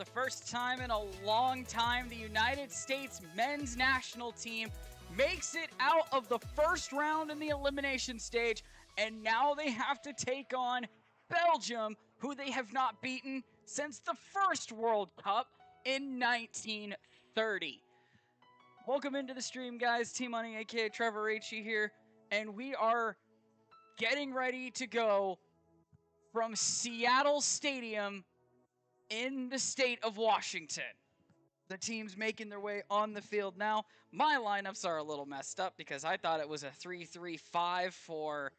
the first time in a long time, the United States men's national team makes it out of the first round in the elimination stage, and now they have to take on Belgium, who they have not beaten since the first World Cup in 1930. Welcome into the stream, guys. Team Money, aka Trevor H here, and we are getting ready to go from Seattle Stadium in the state of Washington. The team's making their way on the field now. My lineups are a little messed up because I thought it was a 3-3-5 for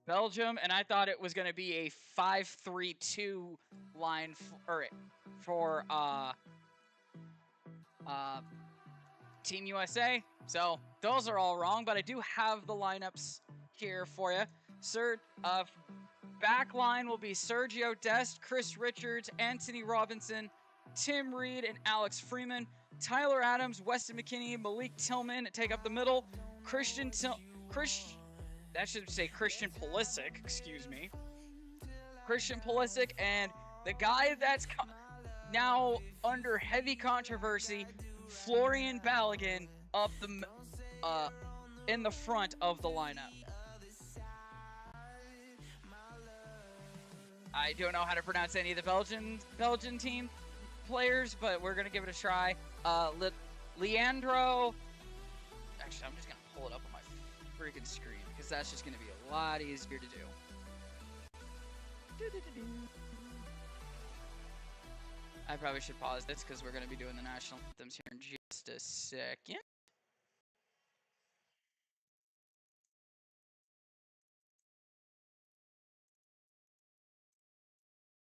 Belgium, and I thought it was going to be a 5-3-2 line for Team USA. So those are all wrong, but I do have the lineups here for you. Back line will be Sergio Dest, Chris Richards, Anthony Robinson, Tim Reed, and Alex Freeman. Tyler Adams, Weston McKinney, Malik Tillman take up the middle. Christian Pulisic, excuse me. Christian Pulisic, and the guy that's now under heavy controversy, Florian Balogun, up the in the front of the lineup. I don't know how to pronounce any of the Belgian team players, but we're gonna give it a try. Leandro. Actually, I'm just gonna pull it up on my freaking screen because that's just gonna be a lot easier to do. I probably should pause this because we're gonna be doing the national anthems here in just a second.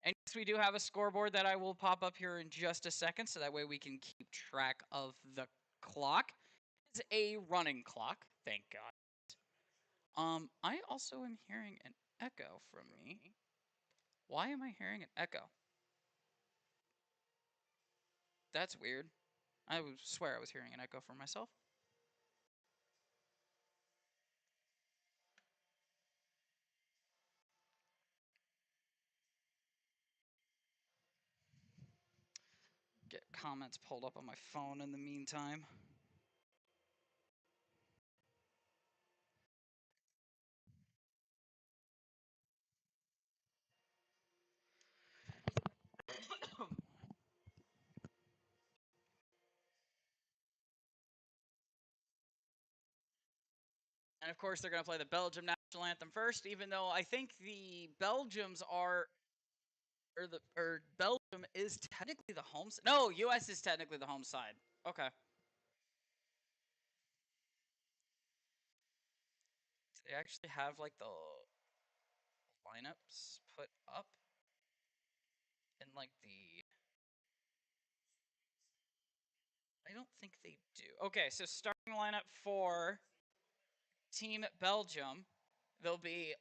And yes, we do have a scoreboard that I will pop up here in just a second, so that way we can keep track of the clock. It's a running clock, thank God. I also am hearing an echo from me. Why am I hearing an echo? That's weird. I swear I was hearing an echo from myself. Get comments pulled up on my phone in the meantime. And of course, they're going to play the Belgium national anthem first, even though I think the Belgians are, or Belgium is technically the home side. No, US is technically the home side. Okay. They actually have like the lineups put up in like the. I don't think they do. Okay, so starting lineup for Team Belgium, there'll be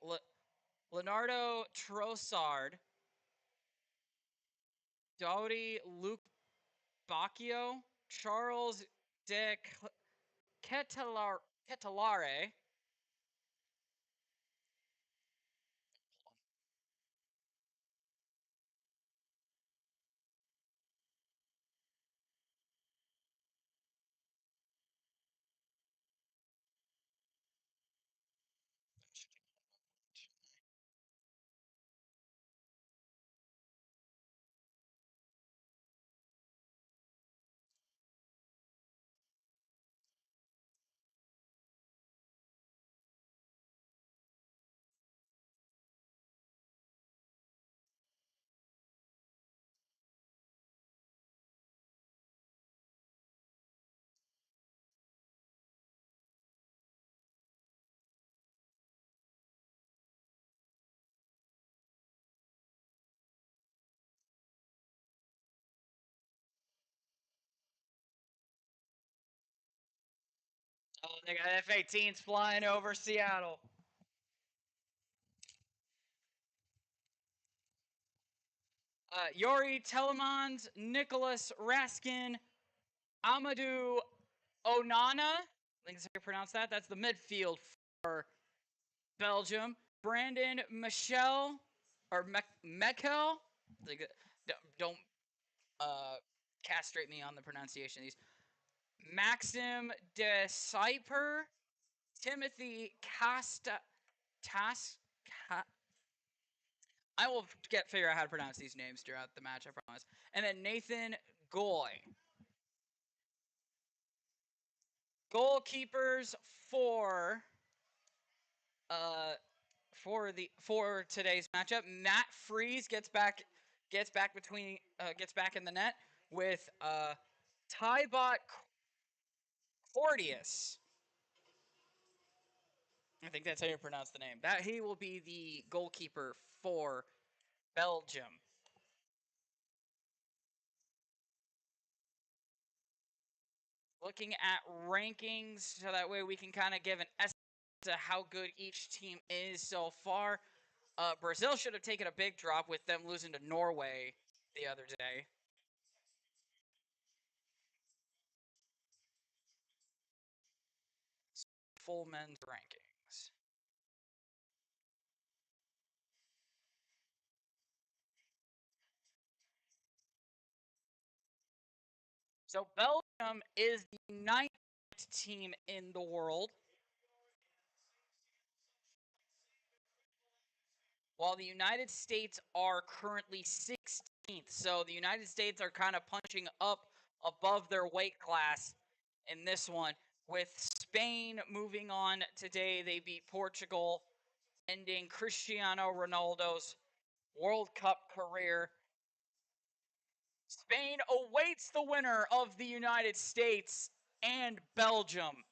Leonardo Trossard, Dodi Luke Bacchio, Charles de Ketelare. Oh, they got F-18s flying over Seattle. Yori Telemans, Nicholas Raskin, Amadou Onana. I think that's how you pronounce that. That's the midfield for Belgium. Brandon Michel, or Mekel. Don't castrate me on the pronunciation of these. Maxim de Cyper, Timothy Casta, I will figure out how to pronounce these names throughout the match, I promise. And then Nathan Goy. Goalkeepers for today's matchup. Matt Freeze gets back in the net with Tybot Cordius. I think that's how you pronounce the name. That he will be the goalkeeper for Belgium. Looking at rankings, so that way we can kind of give an estimate to how good each team is so far. Brazil should have taken a big drop with them losing to Norway the other day. Full men's rankings. So Belgium is the 9th team in the world, while the United States are currently 16th. So the United States are kind of punching up above their weight class in this one. With Spain moving on today, they beat Portugal, ending Cristiano Ronaldo's World Cup career. Spain awaits the winner of the United States and Belgium.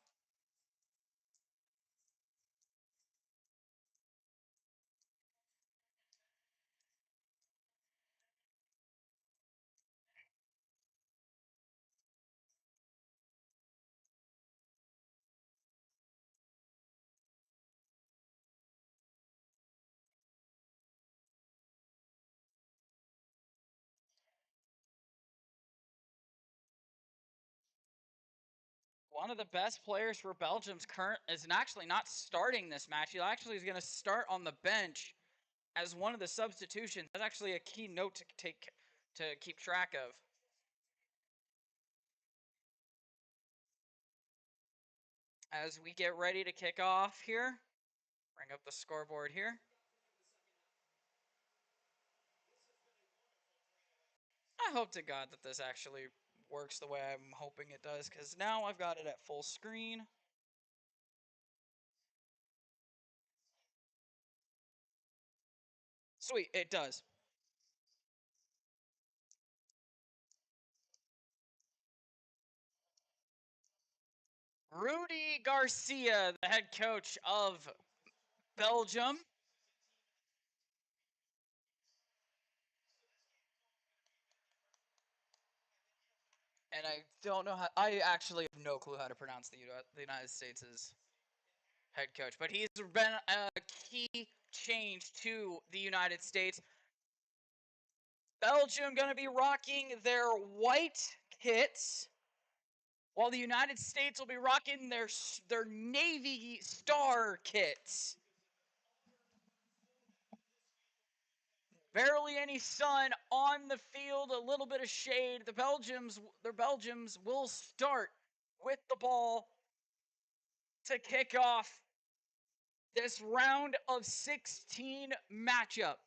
One of the best players for Belgium's current is actually not starting this match. He actually is going to start on the bench as one of the substitutions. That's actually a key note to keep track of. As we get ready to kick off here, bring up the scoreboard here. I hope to God that this actually works the way I'm hoping it does, because now I've got it at full screen. Sweet, it does. Rudy Garcia, the head coach of Belgium. And I don't know how. I actually have no clue how to pronounce the United States' head coach, but he's been a key change to the United States. Belgium going to be rocking their white kits, while the United States will be rocking their navy star kits. Barely any sun on the field, a little bit of shade. The Belgians will start with the ball to kick off this round of 16 matchup.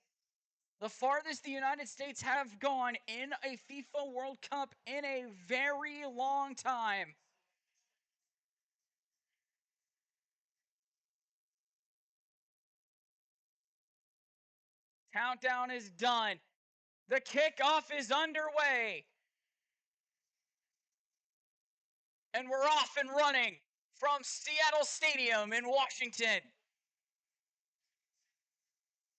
The farthest the United States have gone in a FIFA World Cup in a very long time. Countdown is done. The kickoff is underway. And we're off and running from Seattle Stadium in Washington.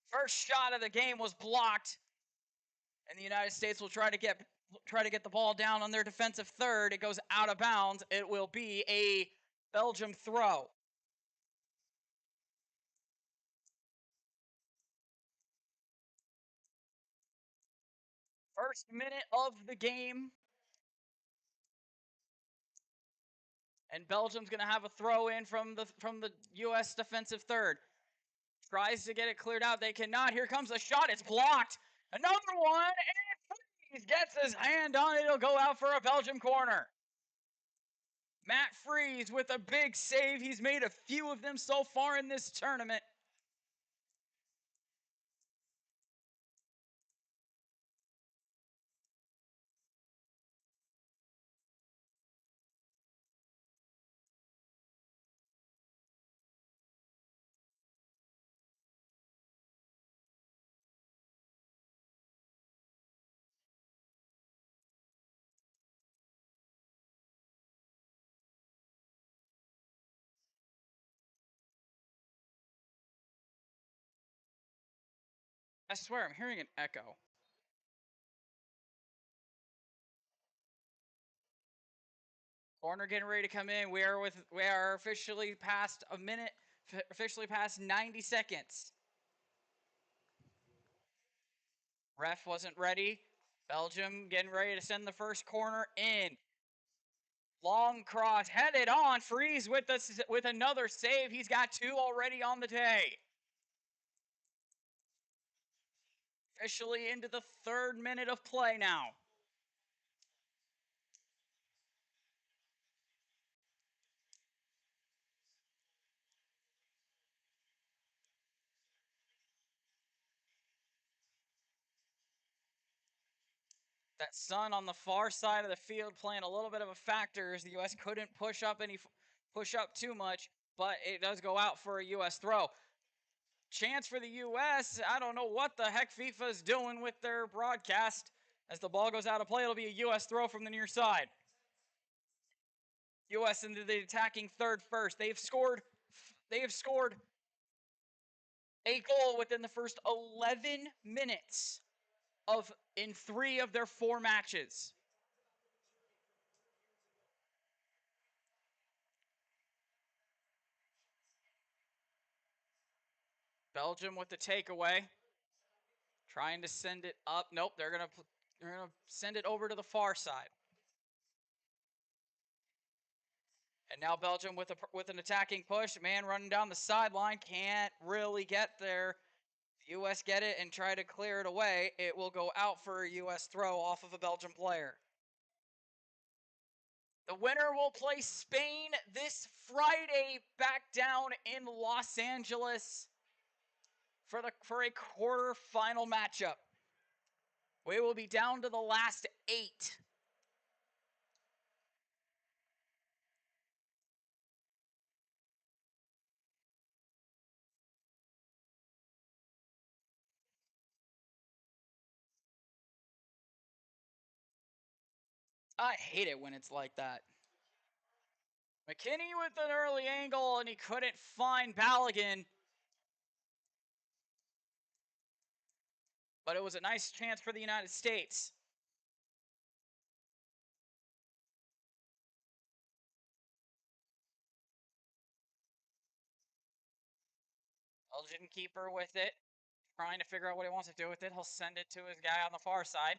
First shot of the game was blocked, and the United States will try to get the ball down on their defensive third. It goes out of bounds. It will be a Belgium throw. First minute of the game, and Belgium's going to have a throw in from the U.S. defensive third. Tries to get it cleared out. They cannot. Here comes a shot. It's blocked. Another one, and He gets his hand on it. It'll go out for a Belgium corner. Matt Freeze with a big save. He's made a few of them so far in this tournament. I swear I'm hearing an echo. Corner getting ready to come in. We are officially past a minute, officially past 90 seconds. Ref wasn't ready. Belgium getting ready to send the first corner in. Long cross headed on. Freeze with another save. He's got 2 already on the day. Officially into the 3rd minute of play now. That sun on the far side of the field playing a little bit of a factor as the U.S. couldn't push up too much, but it does go out for a U.S. throw. Chance for the U.S. I don't know what the heck FIFA is doing with their broadcast. As the ball goes out of play, it'll be a U.S. throw from the near side. U.S. into the attacking third first. They have scored a goal within the first 11 minutes in 3 of their 4 matches. Belgium with the takeaway. Trying to send it up. Nope, they're gonna send it over to the far side. And now Belgium with an attacking push. Man running down the sideline. Can't really get there. The U.S. get it and try to clear it away. It will go out for a U.S. throw off of a Belgian player. The winner will play Spain this Friday back down in Los Angeles for a quarter-final matchup. We will be down to the last 8. I hate it when it's like that. McKinney with an early angle, and he couldn't find Balogun. But it was a nice chance for the United States. Belgian keeper with it, trying to figure out what he wants to do with it. He'll send it to his guy on the far side.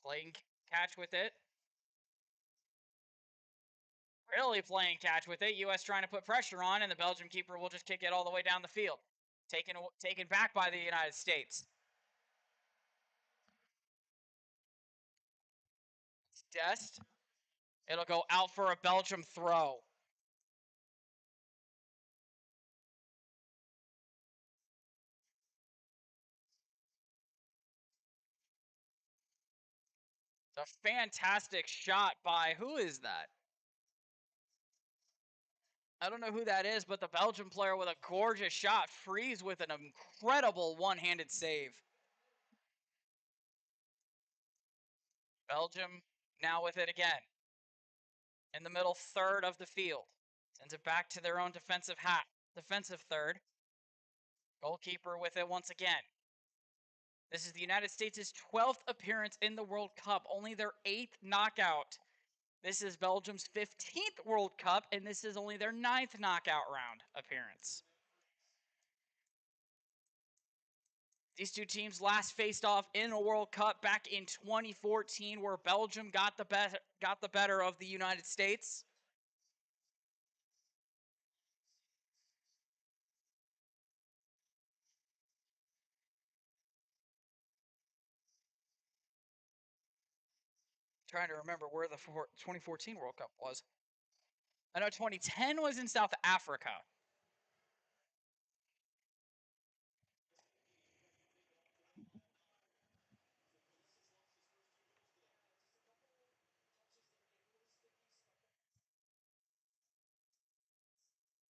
Playing catch with it. Really playing catch with it. U.S. trying to put pressure on, and the Belgian keeper will just kick it all the way down the field. Taken back by the United States. Dest. It'll go out for a Belgium throw. It's a fantastic shot by, who is that? I don't know who that is, but the Belgian player with a gorgeous shot. Freeze with an incredible one-handed save. Belgium now with it again. In the middle third of the field. Sends it back to their own defensive third. Goalkeeper with it once again. This is the United States' 12th appearance in the World Cup, only their 8th knockout. This is Belgium's 15th World Cup, and this is only their 9th knockout round appearance. These two teams last faced off in a World Cup back in 2014, where Belgium got the better of the United States. Trying to remember where the 2014 World Cup was. I know 2010 was in South Africa.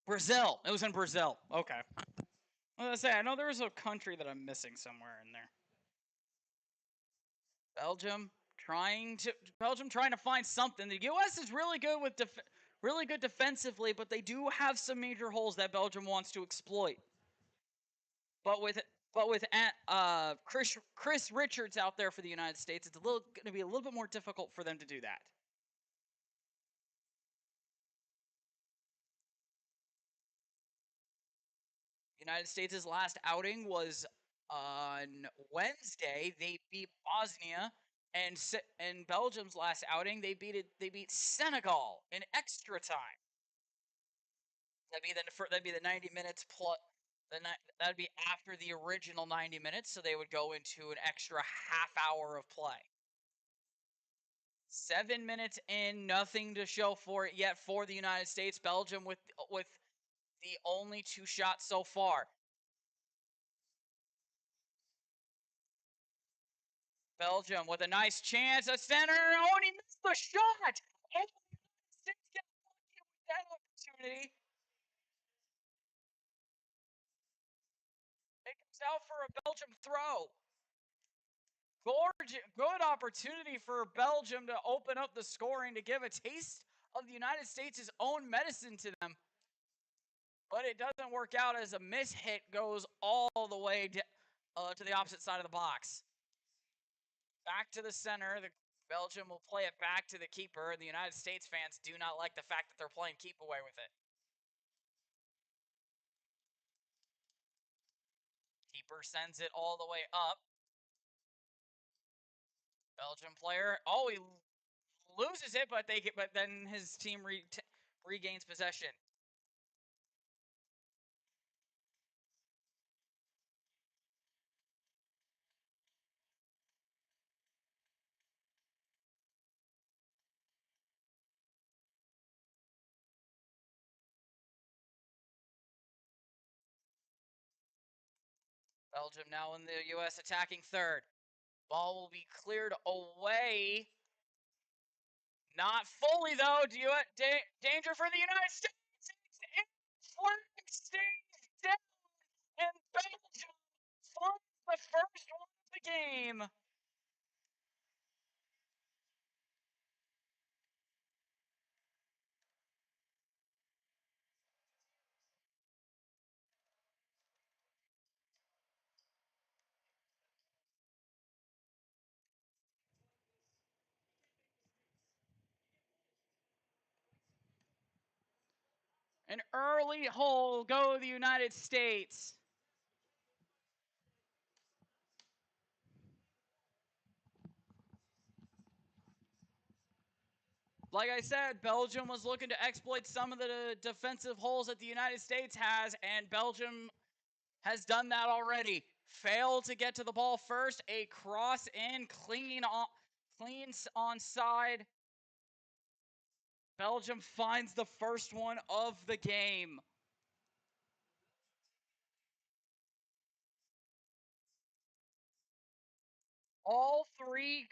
Brazil. It was in Brazil. Okay. I was gonna say, I know there was a country that I'm missing somewhere in there. Belgium trying to find something. The U.S. is really good with really good defensively, but they do have some major holes that Belgium wants to exploit. But with Chris Richards out there for the United States, it's going to be a little bit more difficult for them to do that. United States' last outing was on Wednesday. They beat Bosnia, and Belgium's last outing they beat Senegal in extra time. That'd be the 90 minutes plus. That'd be after the original 90 minutes, so they would go into an extra half hour of play. 7 minutes in, nothing to show for it yet for the United States. Belgium with the only 2 shots so far. Belgium with a nice chance. A center. Oh, and he missed the shot. Oh, States get lucky with that opportunity. It comes out for a Belgium throw. Good opportunity for Belgium to open up the scoring, to give a taste of the United States' own medicine to them. But it doesn't work out as a miss hit goes all the way to the opposite side of the box. Back to the center. Belgium will play it back to the keeper, and the United States fans do not like the fact that they're playing keep away with it. Keeper sends it all the way up. Belgium player. Oh, he loses it, but then his team regains possession. Belgium now in the U.S. attacking third. Ball will be cleared away. Not fully, though. Danger for the United States. Flag stays down, and Belgium finds the first one of the game. An early hole, go the United States. Like I said, Belgium was looking to exploit some of the defensive holes that the United States has, and Belgium has done that already. Failed to get to the ball first. A cross in, clean onside. Belgium finds the first one of the game. All three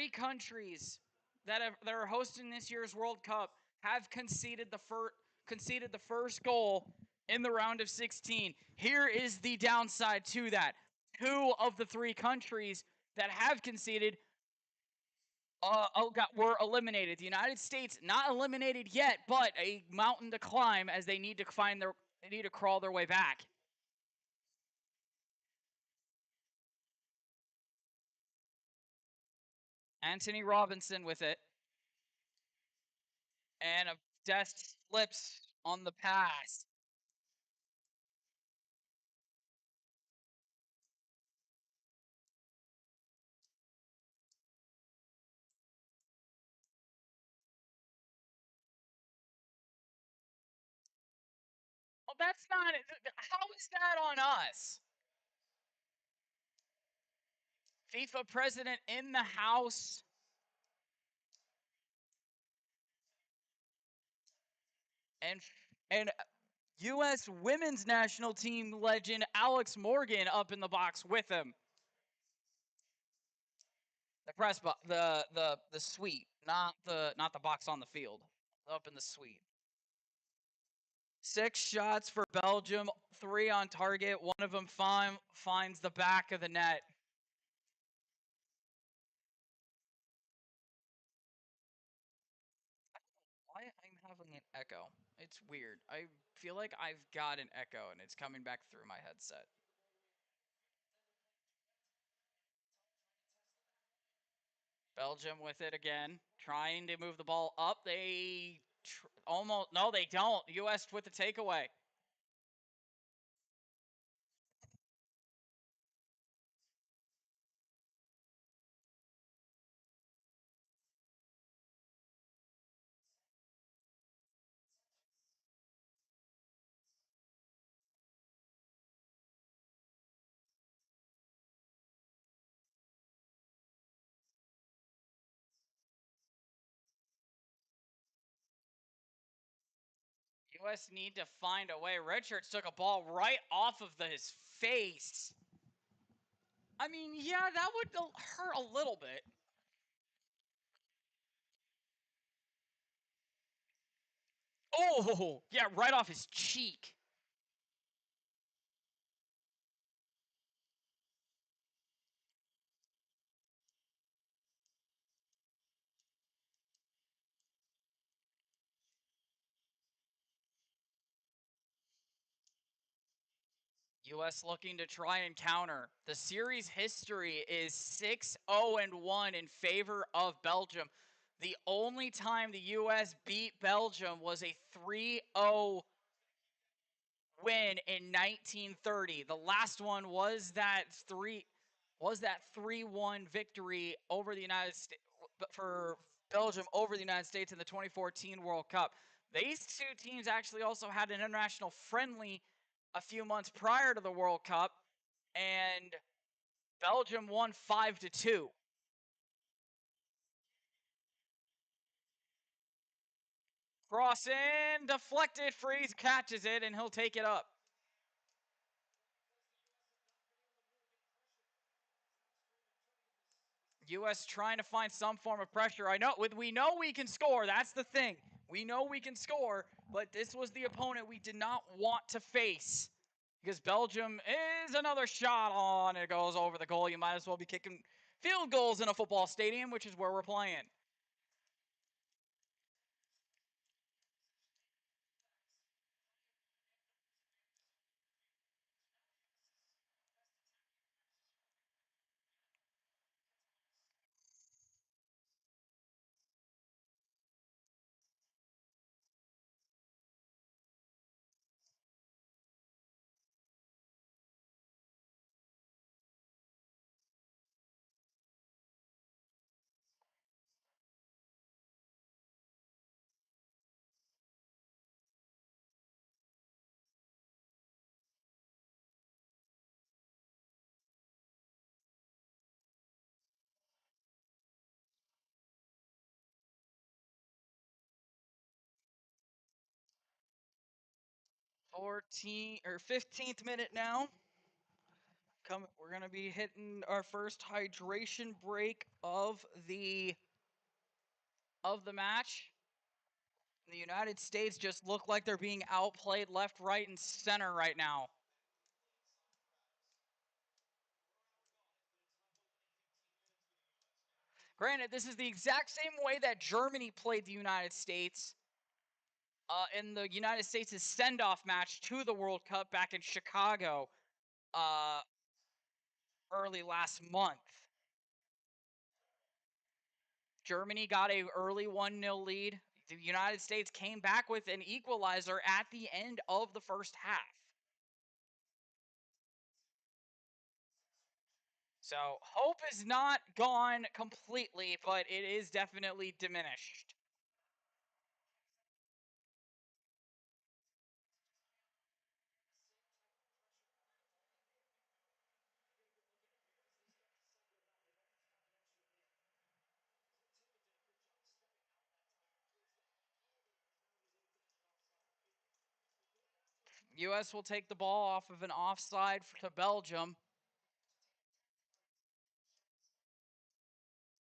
countries that are hosting this year's World Cup have conceded the first goal in the round of 16. Here is the downside to that. 2 of the 3 countries that have conceded were eliminated. The United States not eliminated yet, but a mountain to climb as they need to crawl their way back. Anthony Robinson with it. And a Dest flips on the pass. Oh, that's not. How is that on us? FIFA president in the house. and and U.S. women's national team legend Alex Morgan up in the box with him. The press box, the suite, not the box on the field. Up in the suite. 6 shots for Belgium, 3 on target. One of them finds the back of the net. Why I'm having an echo? It's weird. I feel like I've got an echo and it's coming back through my headset. Belgium with it again, trying to move the ball up. They almost, no, they don't. U.S. with the takeaway. U.S. need to find a way. Richards took a ball right off of his face. I mean, yeah, that would hurt a little bit. Oh, yeah, right off his cheek. U.S. looking to try and counter. The series history is 6-0-1 in favor of Belgium. The only time the U.S. beat Belgium was a 3-0 win in 1930. The last one was that 3-1 victory over the United States for Belgium over the United States in the 2014 World Cup. These two teams actually also had an international friendly a few months prior to the World Cup, and Belgium won 5-2. Cross in, deflected, Freeze catches it, and he'll take it up. U.S. trying to find some form of pressure. We know we can score. That's the thing. We know we can score, but this was the opponent we did not want to face because Belgium is another shot on. It goes over the goal. You might as well be kicking field goals in a football stadium, which is where we're playing. Or 15th minute now. We're gonna be hitting our first hydration break of the match. The United States just look like they're being outplayed left, right, and center right now. Granted, this is the exact same way that Germany played the United States in the United States' send-off match to the World Cup back in Chicago uh, early last month. Germany got a early 1-0 lead. The United States came back with an equalizer at the end of the first half. So hope is not gone completely, but it is definitely diminished. U.S. will take the ball off of an offside to Belgium.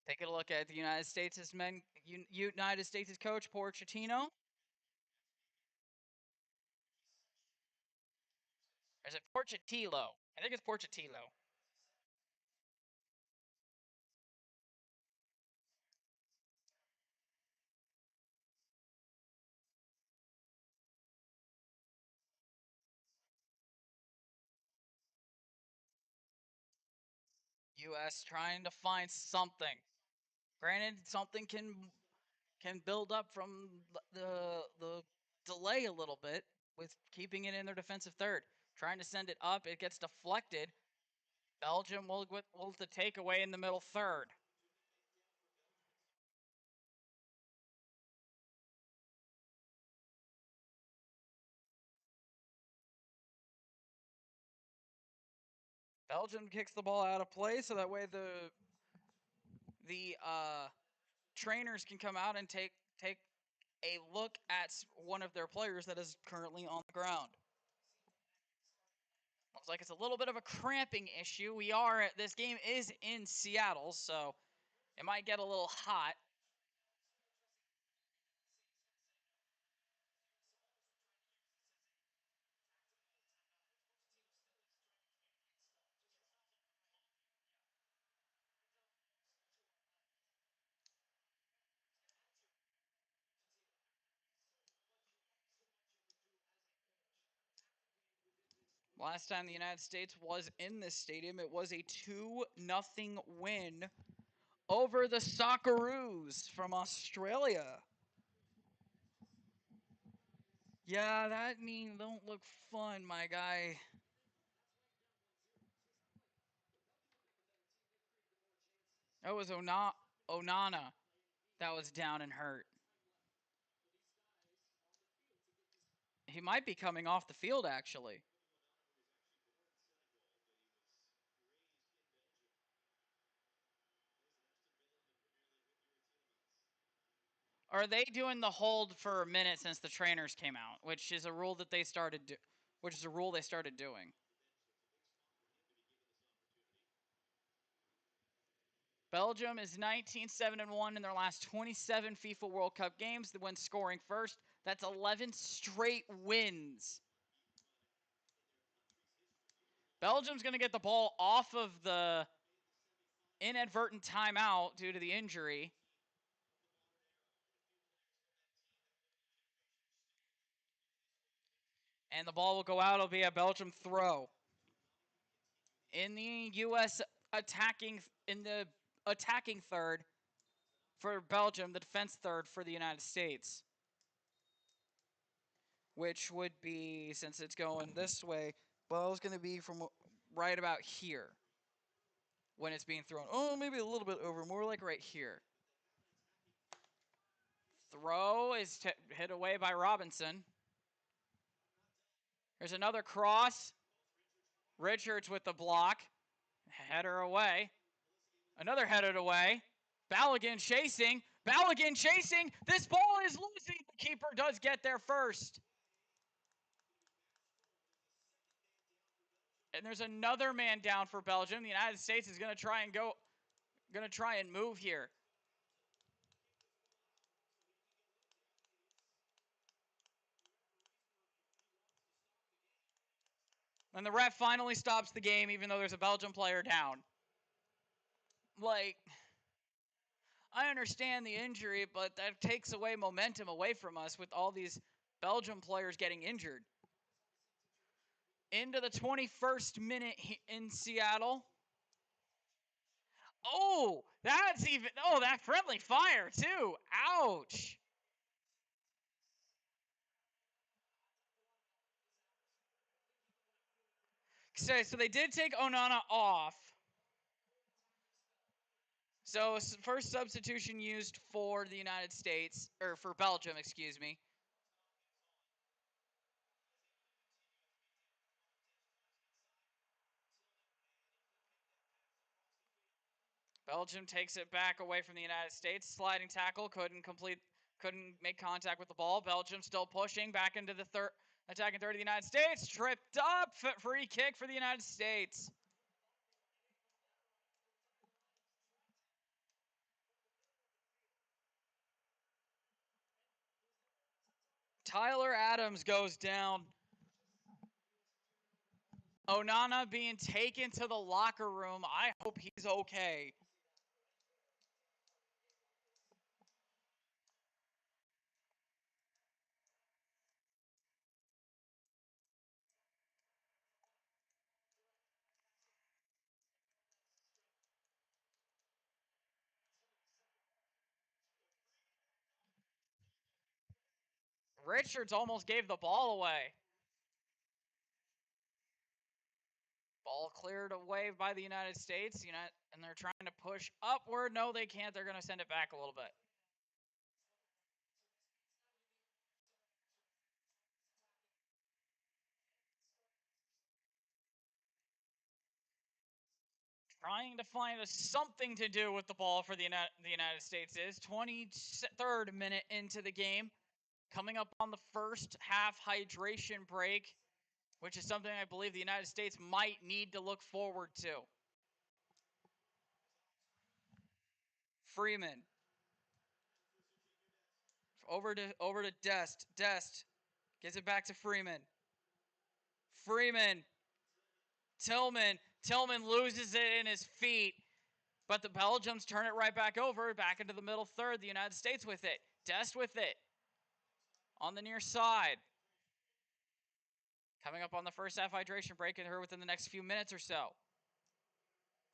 Taking a look at the United States' United States' coach Pochettino. Or is it Pochettino? I think it's Pochettino. U.S. trying to find something. Granted, something can build up from the delay a little bit with keeping it in their defensive third. Trying to send it up, it gets deflected. Belgium will the takeaway in the middle third. Belgium kicks the ball out of play so that way the trainers can come out and take a look at one of their players that is currently on the ground. Looks like it's a little bit of a cramping issue. This game is in Seattle, so it might get a little hot. Last time the United States was in this stadium, it was a 2-0 win over the Socceroos from Australia. Yeah, that don't look fun, my guy. That was Onana that was down and hurt. He might be coming off the field, actually. Are they doing the hold for a minute since the trainers came out, which is a rule that they started doing. Belgium is 19-7-1 in their last 27 FIFA World Cup games. When scoring first, that's 11 straight wins. Belgium's going to get the ball off of the inadvertent timeout due to the injury. And the ball will go out. It'll be a Belgium throw. In the U.S. attacking third for Belgium, the defense third for the United States. Which would be, since it's going this way, ball's going to be from right about here when it's being thrown. Oh, maybe a little bit over, more like right here. Throw is hit away by Robinson. There's another cross. Richards with the block. Header away. Another headed away. Balogun chasing. Balogun chasing. This ball is losing. The keeper does get there first. And there's another man down for Belgium. The United States is going to try and move here. And the ref finally stops the game, even though there's a Belgium player down. Like, I understand the injury, but that takes away momentum away from us with all these Belgium players getting injured. Into the 21st minute in Seattle. Oh, that friendly fire, too. Ouch. So they did take Onana off. So first substitution used for the United States, or for Belgium, excuse me. Belgium takes it back away from the United States. Sliding tackle, couldn't make contact with the ball. Belgium still pushing back into the Attacking third of the United States. Tripped up. Free kick for the United States. Tyler Adams goes down. Onana being taken to the locker room. I hope he's okay. Richards almost gave the ball away. Ball cleared away by the United States. And they're trying to push upward. No, they can't. They're going to send it back a little bit. Trying to find something to do with the ball for the United States is 23rd minute into the game. Coming up on the first half hydration break, which is something I believe the United States might need to look forward to. Freeman. Over to Dest. Dest gives it back to Freeman. Freeman. Tillman. Tillman loses it in his feet. But the Belgians turn it right back over, back into the middle third. The United States with it. Dest with it. On the near side. Coming up on the first half hydration break and her within the next few minutes or so.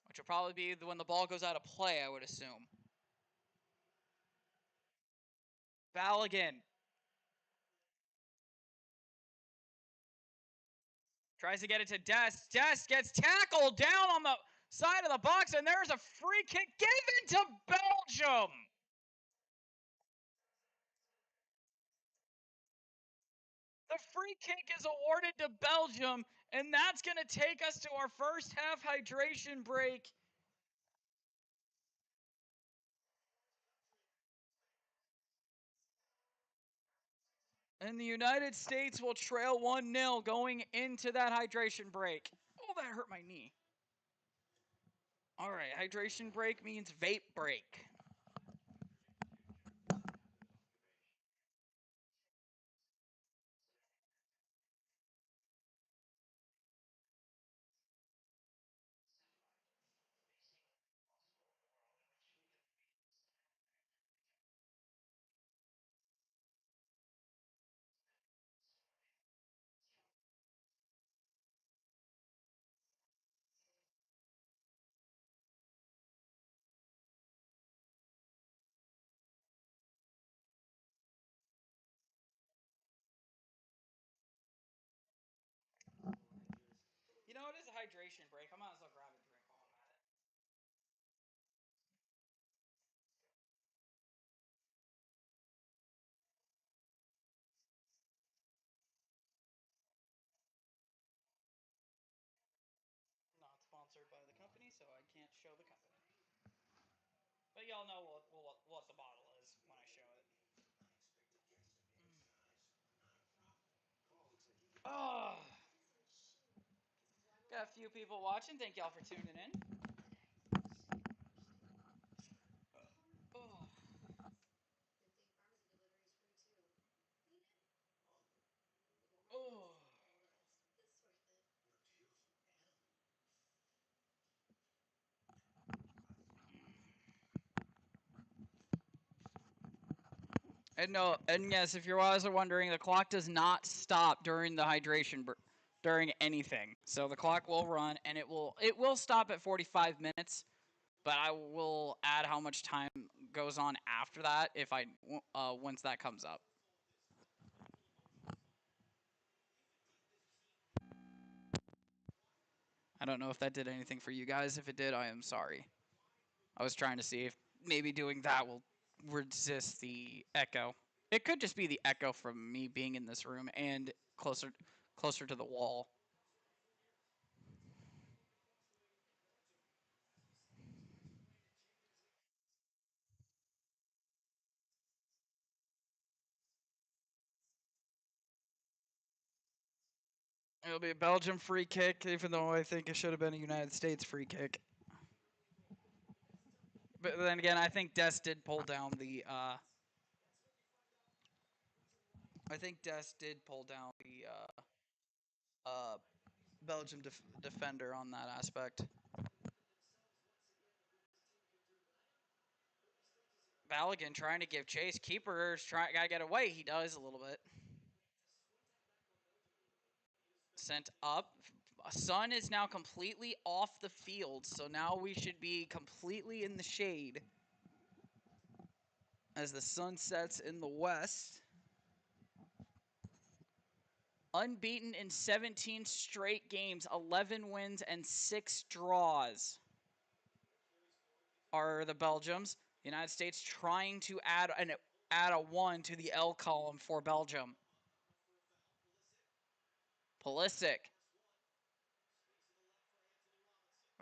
Which will probably be when the ball goes out of play, I would assume. Balogun. Tries to get it to Dest. Dest gets tackled down on the side of the box, and there's a free kick given to Belgium. The free kick is awarded to Belgium, and that's going to take us to our first half hydration break. And the United States will trail 1-0 going into that hydration break. Oh, that hurt my knee. All right, hydration break means vape break. You know, it is a hydration break. I might as well grab a drink while I'm at it. Not sponsored by the company, so I can't show the company. But y'all know what the bottle is when I show it. Oh, got a few people watching. Thank y'all for tuning in. Oh. Oh. And no, and yes, if you're also wondering, the clock does not stop during the hydration during anything. So the clock will run, and it will stop at 45 minutes. But I will add how much time goes on after that if once that comes up. I don't know if that did anything for you guys. If it did, I am sorry. I was trying to see if maybe doing that will resist the echo. It could just be the echo from me being in this room and closer to the wall. It'll be a Belgium free kick, even though I think it should have been a United States free kick. But then again, I think Dest did pull down the. I think Dest did pull down the Belgium defender on that aspect. Balogun trying to give chase. Keeper's gotta get away. He does a little bit. Sent up. Sun is now completely off the field, so now we should be completely in the shade as the sun sets in the west. Unbeaten in 17 straight games, 11 wins and 6 draws are the Belgiums. The United States trying to add a 1 to the L column for Belgium. Pulisic.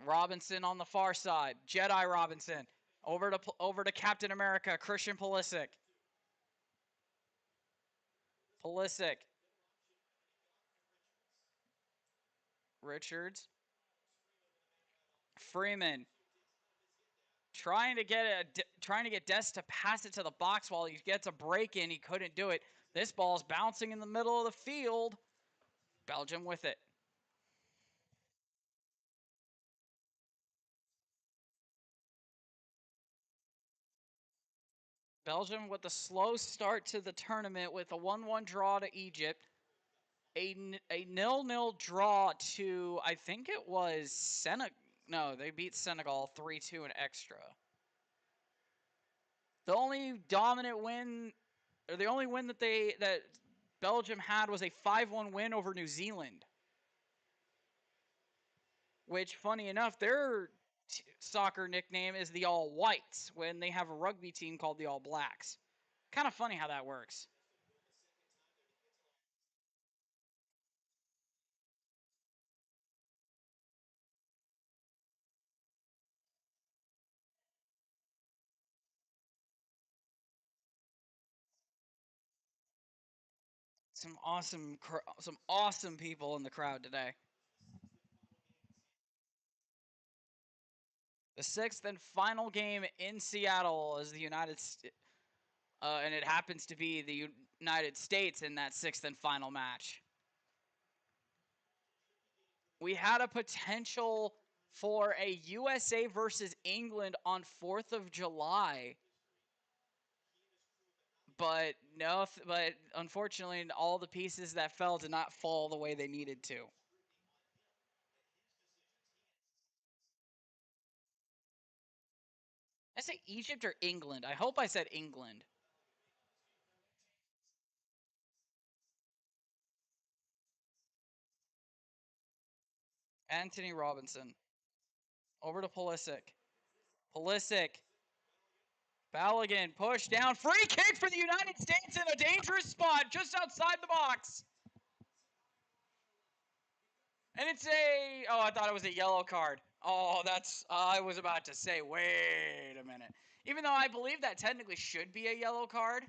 Robinson on the far side. Jedi Robinson. Over to Captain America, Christian Pulisic. Pulisic. Richards. Freeman. Trying to get Dest to pass it to the box while he gets a break in. He couldn't do it. This ball's bouncing in the middle of the field. Belgium with it. Belgium with a slow start to the tournament with a 1-1 draw to Egypt. A 0-0 draw to, I think it was Senegal. No, they beat Senegal 3-2 in extra. The only dominant win, or the only win that Belgium had was a 5-1 win over New Zealand. Which, funny enough, their soccer nickname is the All Whites when they have a rugby team called the All Blacks. Kind of funny how that works. Some awesome people in the crowd today. The 6th and final game in Seattle is the and it happens to be the United States in that 6th and final match. We had a potential for a USA versus England on 4th of July. But unfortunately, all the pieces that fell did not fall the way they needed to. I say Egypt or England? I hope I said England. Anthony Robinson. Over to Pulisic. Pulisic. Balogun push down. Free kick for the United States in a dangerous spot just outside the box. And it's I thought it was a yellow card. Oh, I was about to say, wait a minute. Even though I believe that technically should be a yellow card.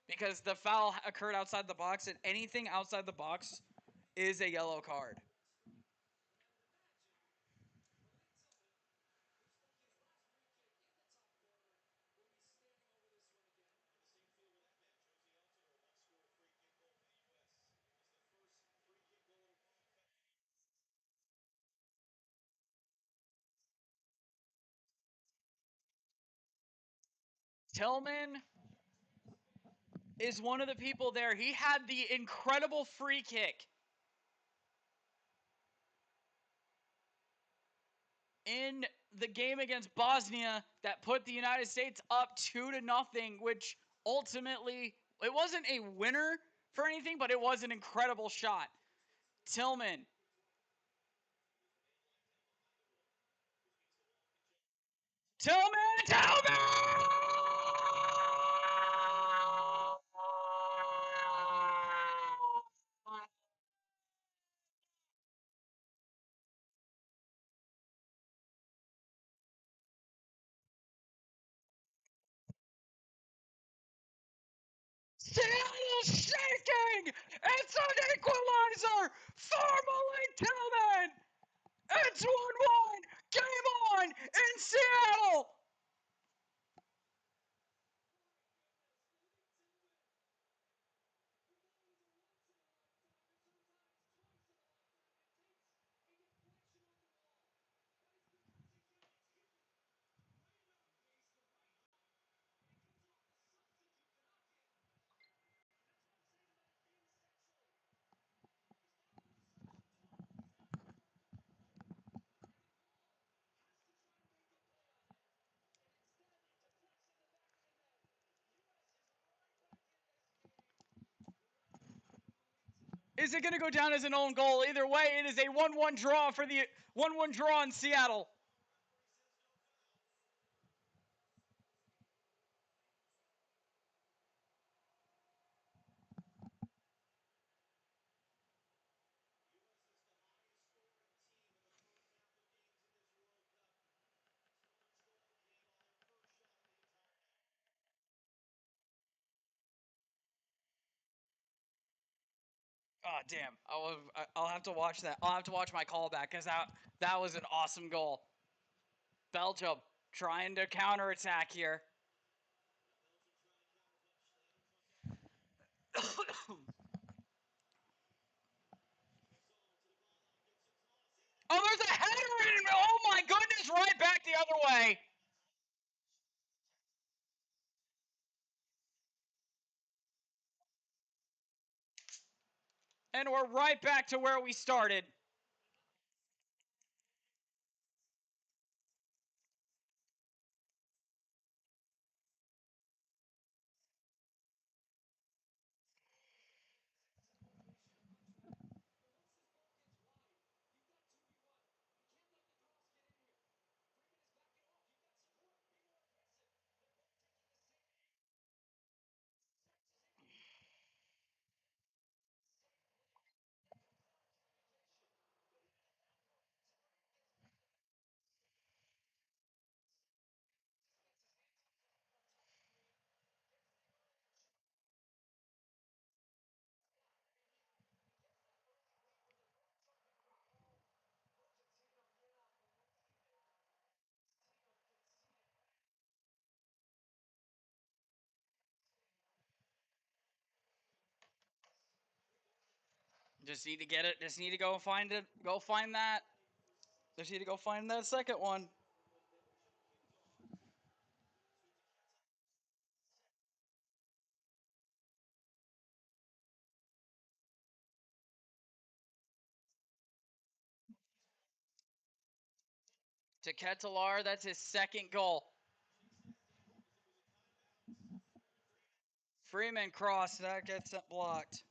Because the foul occurred outside the box, and anything outside the box is a yellow card. Tillman is one of the people there. He had the incredible free kick in the game against Bosnia that put the United States up 2-0, which ultimately, it wasn't a winner for anything, but it was an incredible shot. Tillman. Tillman! Seattle shaking. It's an equalizer for Malik Tillman. It's 1-1. Game on in Seattle. Is it going to go down as an own goal? Either way, it is a 1-1 draw for the 1-1 draw in Seattle. Oh damn! I'll have to watch that. I'll have to watch my callback because that was an awesome goal. Belgium trying to counterattack here. Oh, there's a header in! Oh my goodness! Right back the other way. And we're right back to where we started. Just need to get it. Just need to go find it. Go find that. Just need to go find that second one. To Ketalar, that's his second goal. Freeman cross, that gets it blocked.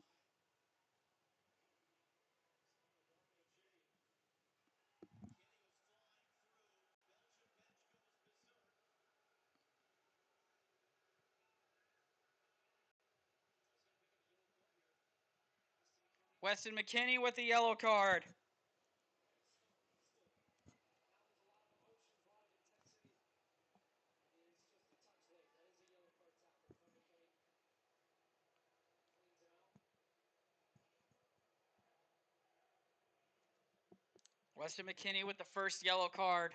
Weston McKennie with the yellow card. Weston McKennie with the first yellow card.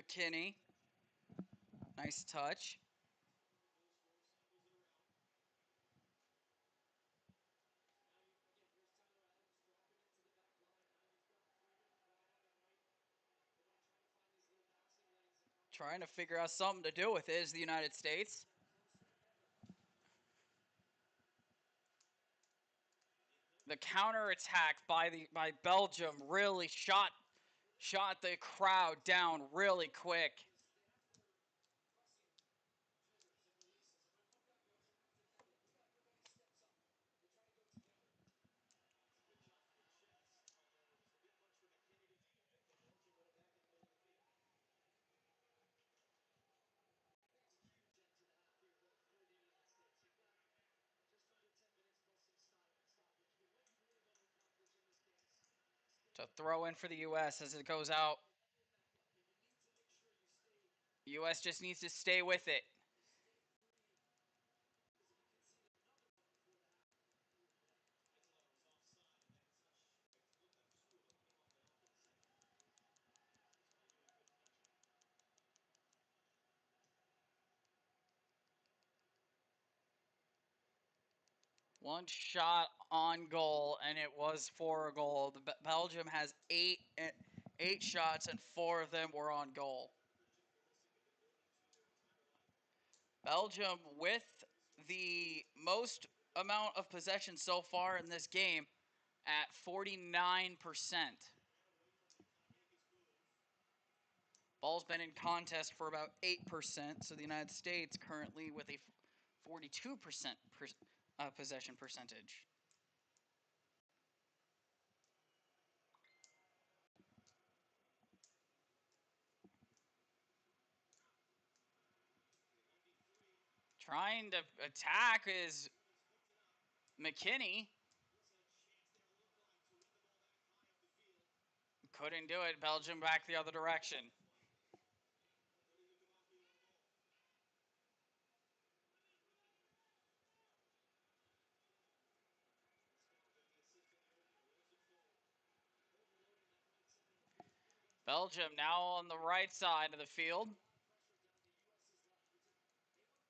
McKennie. Nice touch. Trying to figure out something to do with it is the United States. The counterattack by Belgium really shot the crowd down really quick. To throw in for the U.S. as it goes out. U.S. just needs to stay with it. One shot on goal, and it was for a goal. Belgium has eight shots, and 4 of them were on goal. Belgium with the most amount of possession so far in this game at 49%. Ball's been in contest for about 8%, so the United States currently with a 42% possession percentage. Trying to attack is McKinney. Couldn't do it. Belgium back the other direction. Belgium now on the right side of the field.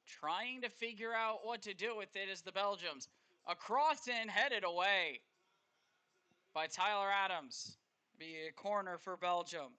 Trying to figure out what to do with it is the Belgians. A cross in, headed away by Tyler Adams. Be a corner for Belgium.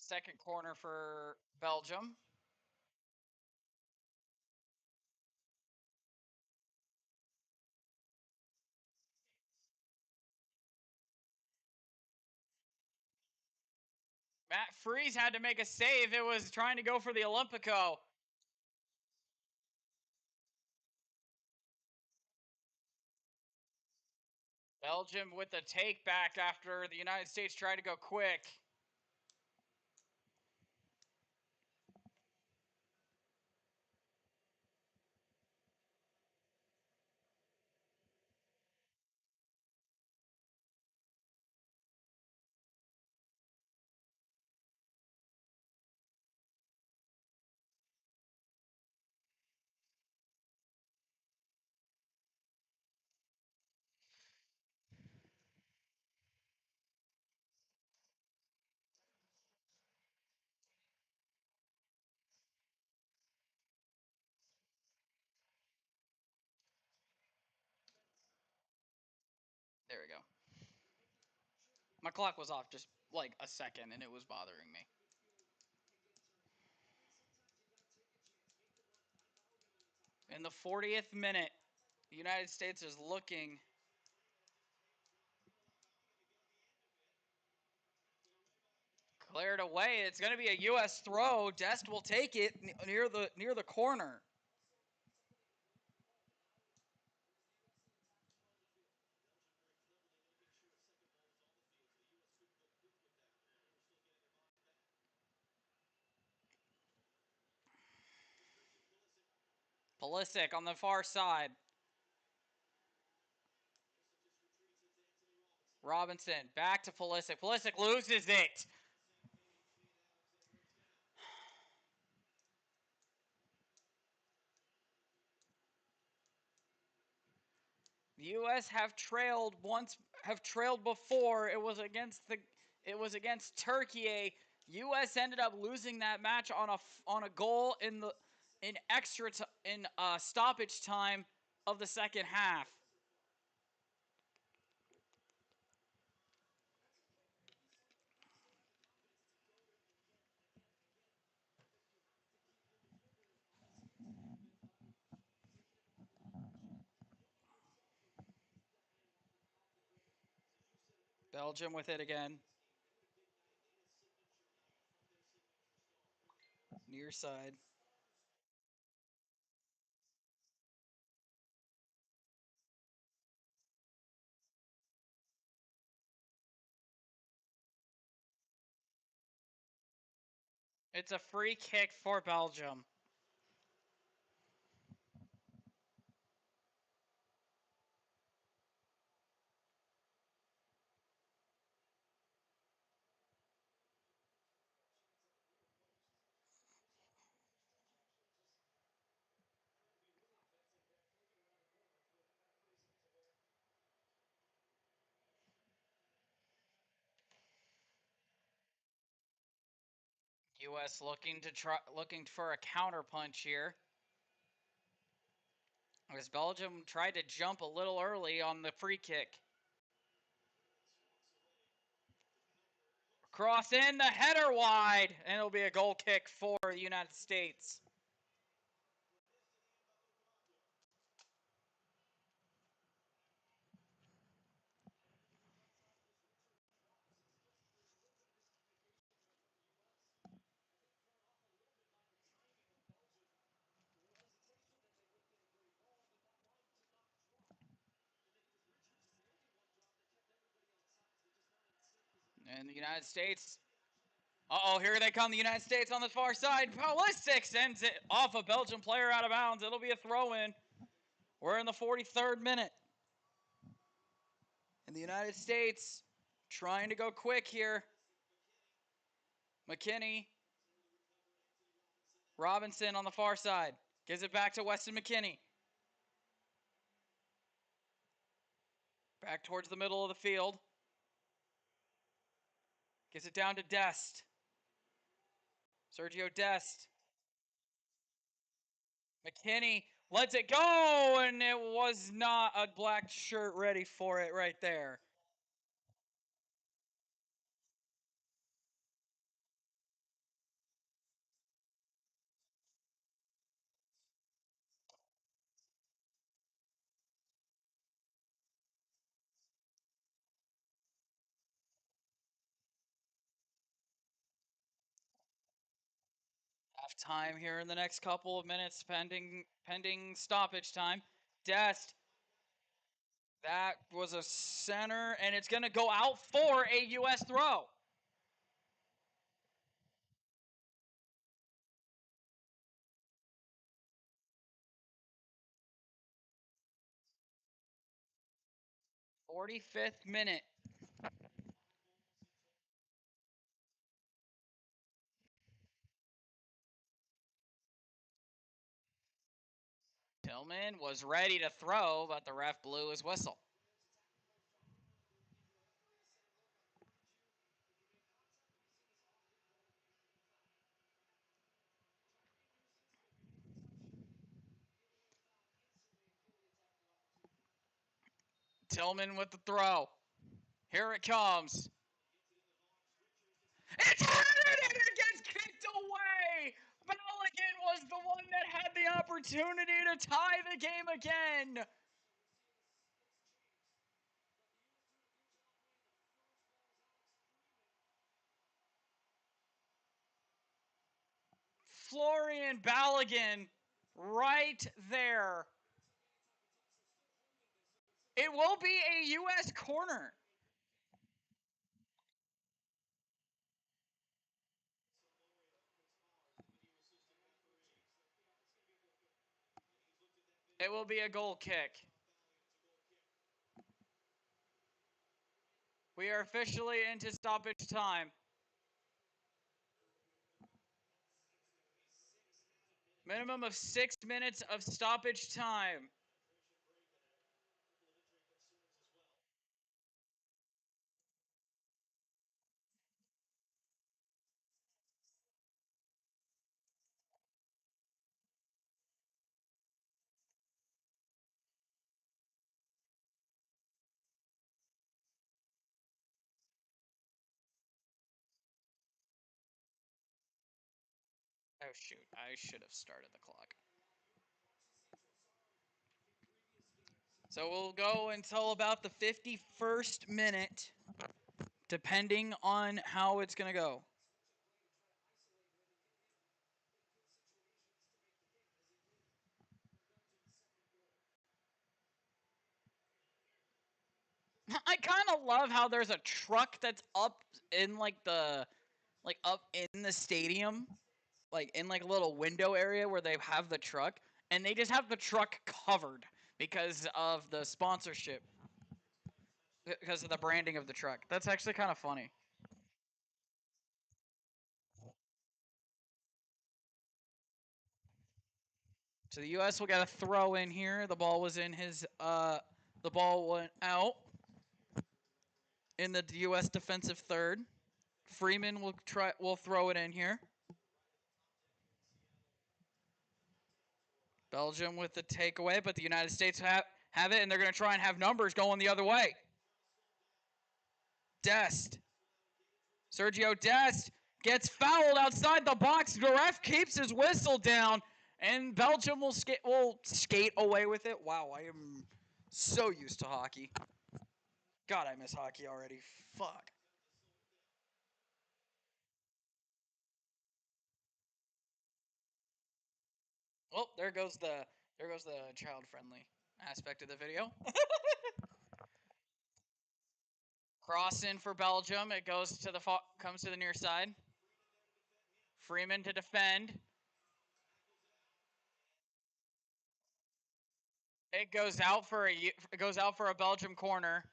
Second corner for Belgium. Matt Freese had to make a save. It was trying to go for the Olympico. Belgium with the take back after the United States tried to go quick. There we go. My clock was off just like a second and it was bothering me. In the 40th minute, the United States is looking cleared away. It's going to be a U.S. throw. Dest will take it near the corner. Pulisic on the far side. Robinson back to Pulisic. Pulisic loses it. The U.S. have trailed before. It was against Turkey. U.S. ended up losing that match on a goal in stoppage time of the second half. Belgium with it again. Near side. It's a free kick for Belgium. U.S. looking for a counterpunch here. As Belgium tried to jump a little early on the free kick. Cross in, the header wide, and it'll be a goal kick for the United States. And the United States. Uh-oh, here they come, the United States on the far side. Pulisic sends it off a Belgian player out of bounds. It'll be a throw-in. We're in the 43rd minute. And the United States trying to go quick here. McKinney. Robinson on the far side. Gives it back to Weston McKinney. Back towards the middle of the field. Gives it down to Dest. Sergio Dest. McKinney lets it go, and it was not a black shirt ready for it right there. Half time here in the next couple of minutes, pending stoppage time. Dest. That was a center, and it's going to go out for a U.S. throw. "45th minute. Tillman was ready to throw, but the ref blew his whistle. Tillman with the throw. Here it comes. It's headed and it gets kicked away. Balogun was the one that had the opportunity to tie the game again. Florian Balogun right there. It will be a U.S. corner. It will be a goal kick. We are officially into stoppage time. Minimum of 6 minutes of stoppage time. Oh, shoot. I should have started the clock. So we'll go until about the 51st minute, depending on how it's going to go. I kind of love how there's a truck that's up in up in the stadium. like in like a little window area where they have the truck, and they just have the truck covered because of the sponsorship, because of the branding of the truck. That's actually kind of funny. So the U.S. will get a throw in here. The ball was in his. The ball went out in the U.S. defensive third. Freeman will try. Will throw it in here. Belgium with the takeaway, but the United States have it, and they're going to try and have numbers going the other way. Dest. Sergio Dest gets fouled outside the box. The ref keeps his whistle down, and Belgium will skate away with it. Wow, I am so used to hockey. God, I miss hockey already. Fuck. Oh, there goes the child friendly aspect of the video. Cross in for Belgium. It goes to the comes to the near side. Freeman to defend. It goes out for a Belgium corner.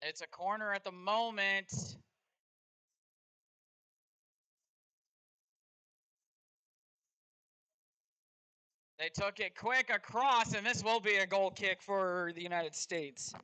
It's a corner at the moment. They took it quick across, and this will be a goal kick for the United States.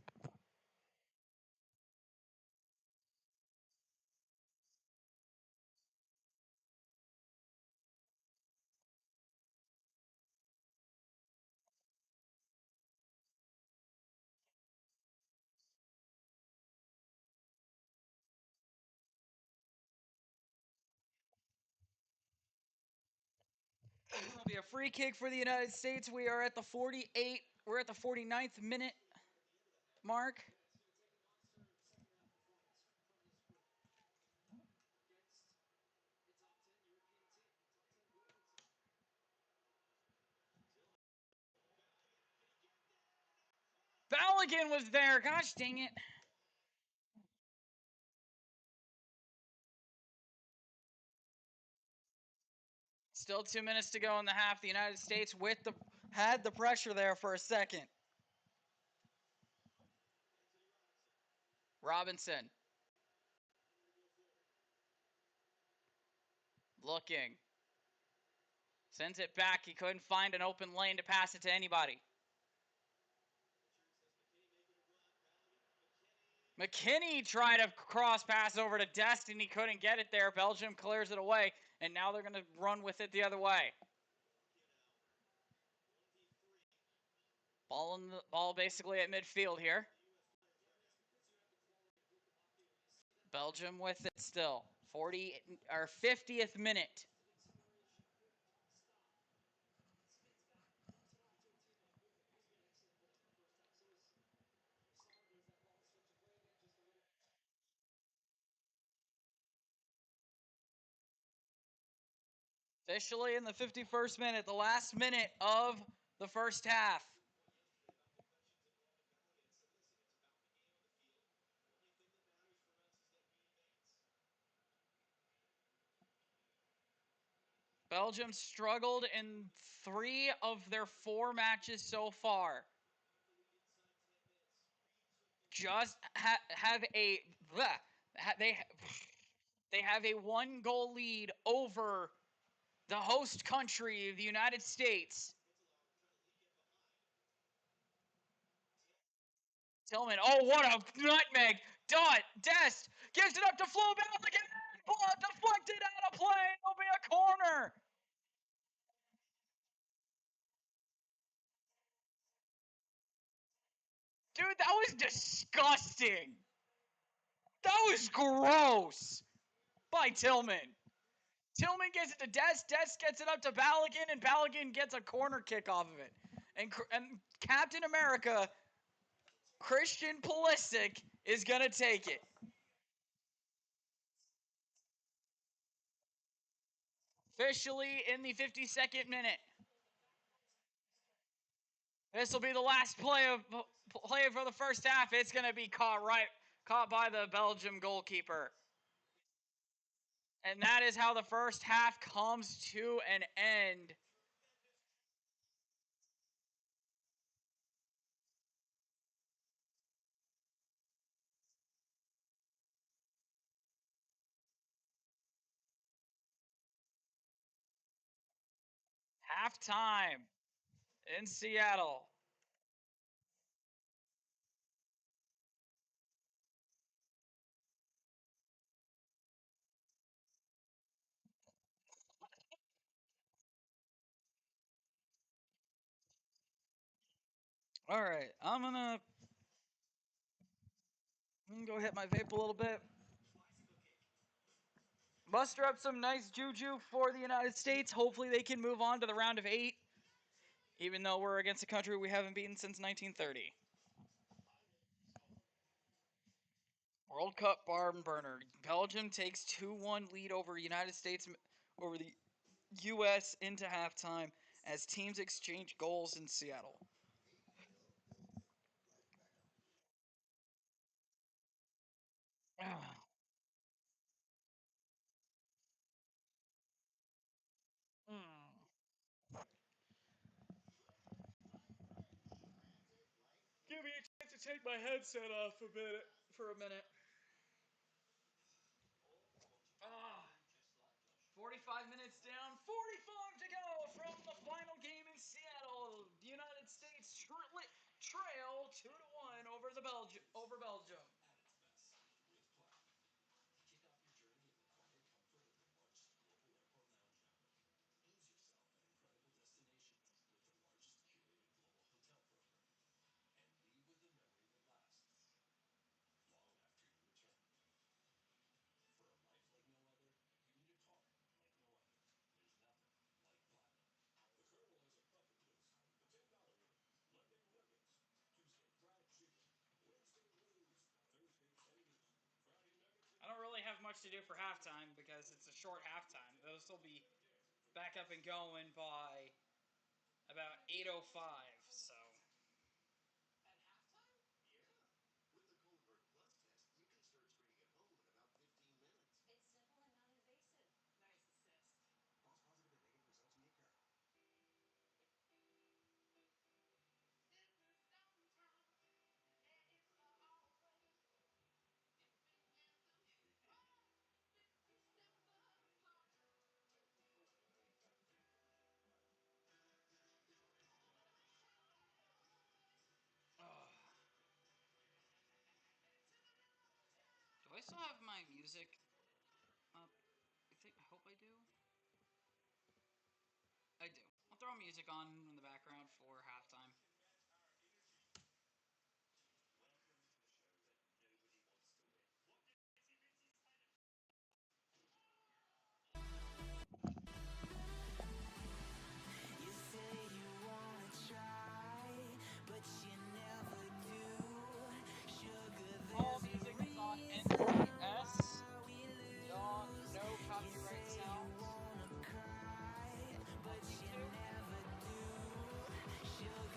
It'll be a free kick for the United States. We are at the 48. We're at the 49th minute mark. Balogun was there. Gosh dang it. Still 2 minutes to go in the half. The United States had the pressure there for a second. Robinson. Looking. Sends it back. He couldn't find an open lane to pass it to anybody. McKinney tried to cross pass over to Destiny, couldn't get it there. Belgium clears it away, and now they're going to run with it the other way. Ball basically at midfield here. Belgium with it still. 50th minute. Officially in the 51st minute, the last minute of the first half. Belgium struggled in 3 of their 4 matches so far. Just have a they have a 1-goal lead over the host country, the United States. Tillman, oh, what a nutmeg. Dest gives it up to Flo Balogun. Ball deflected out of play. It'll be a corner. Dude, that was disgusting. That was gross by Tillman. Tillman gets it to Dest. Dest gets it up to Balogun, and Balogun gets a corner kick off of it. And Captain America, Christian Pulisic, is going to take it. Officially in the 52nd minute. This will be the last play for the first half. It's going to be caught right caught by the Belgium goalkeeper. And that is how the first half comes to an end. Halftime in Seattle. All right, I'm gonna go hit my vape a little bit. Muster up some nice juju for the United States. Hopefully they can move on to the round of 8, even though we're against a country we haven't beaten since 1930. World Cup barn burner. Belgium takes 2-1 lead over United States over the U.S. into halftime as teams exchange goals in Seattle. Give me a chance to take my headset off for a minute. 45 minutes down, 45 to go from the final game in Seattle. The United States trail 2-1 over Belgium. I don't really have much to do for halftime because it's a short halftime. Those will be back up and going by about 8:05. So. Do I still have my music up? I hope I do. I do. I'll throw music on in the background for halftime. All music is on NGF. No copyright sounds on YouTube.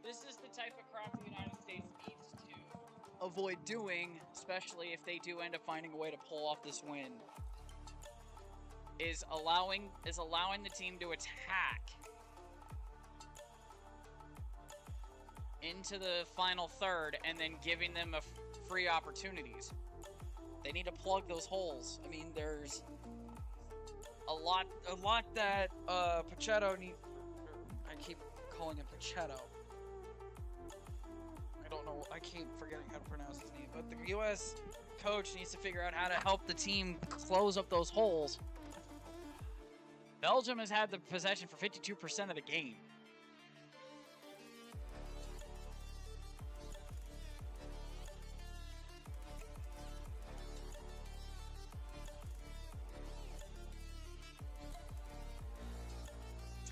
This is the type of crap the United States needs to avoid doing, especially if they do end up finding a way to pull off this win. Is allowing the team to attack into the final third and then giving them free opportunities. They need to plug those holes. I mean, there's a lot that Pachetto needs. I keep calling him Pachetto. I don't know. I keep forgetting how to pronounce his name. But the U.S. coach needs to figure out how to help the team close up those holes. Belgium has had the possession for 52% of the game.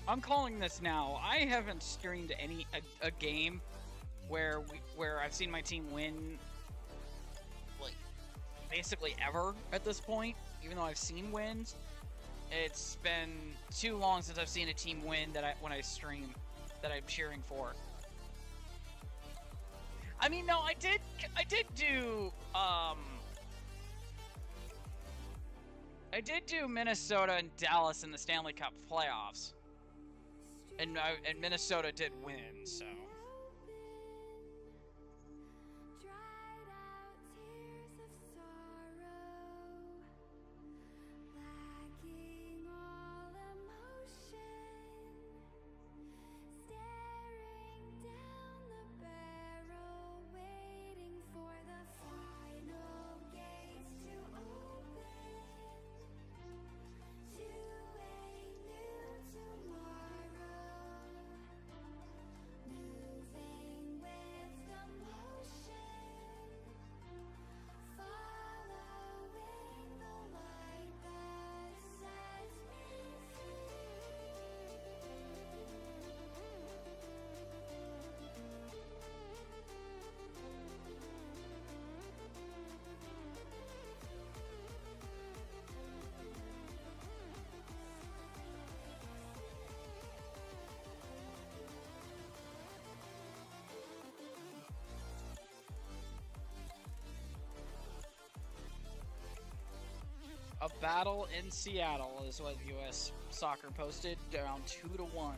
I'm calling this now. I haven't streamed a game where I've seen my team win like basically ever at this point, even though I've seen wins. It's been too long since I've seen a team win when I stream that I'm cheering for. I mean, no, I did do Minnesota and Dallas in the Stanley Cup playoffs. And Minnesota did win, so. A battle in Seattle is what U.S. Soccer posted, down 2-1.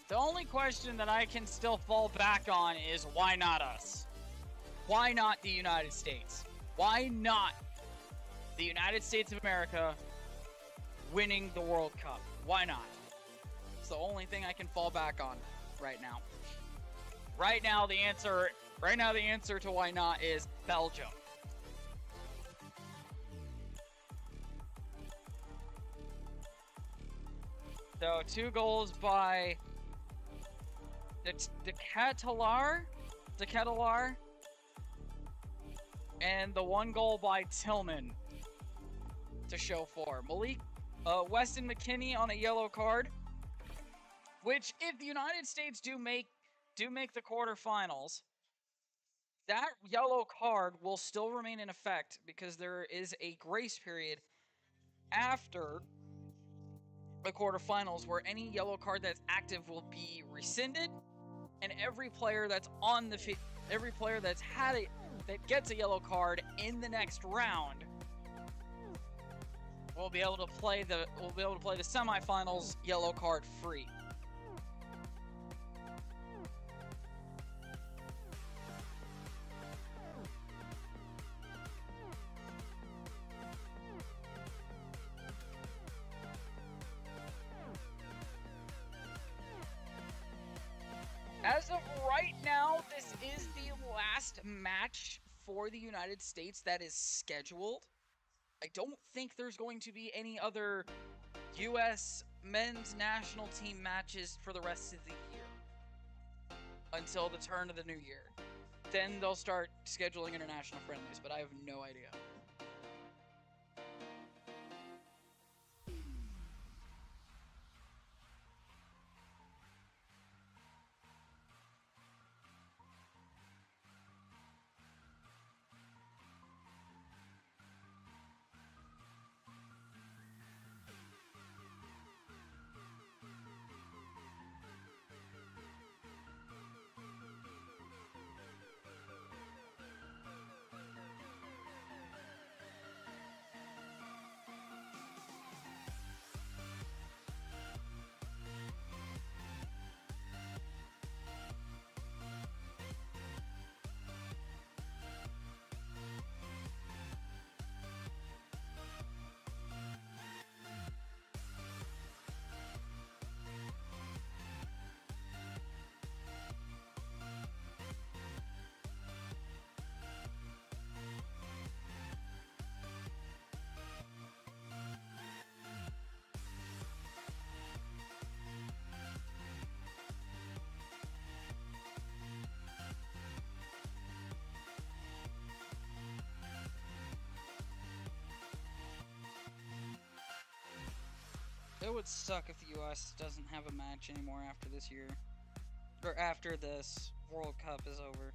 The only question that I can still fall back on is why not us? Why not the United States? Why not the United States of America winning the World Cup? Why not? It's the only thing I can fall back on right now. Right now the answer to why not is Belgium. So 2 goals by De Ketelaere, and the 1 goal by Tillman to show for. Weston McKennie on a yellow card, which if the United States do make the quarterfinals, that yellow card will still remain in effect because there is a grace period after the quarterfinals where any yellow card that's active will be rescinded, and every player that's that gets a yellow card in the next round will be able to play the semifinals yellow card free. As of right now, this is the last match for the United States that is scheduled. I don't think there's going to be any other U.S. men's national team matches for the rest of the year until the turn of the new year. Then they'll start scheduling international friendlies, but I have no idea. It would suck if the U.S. doesn't have a match anymore after this year. Or after this World Cup is over.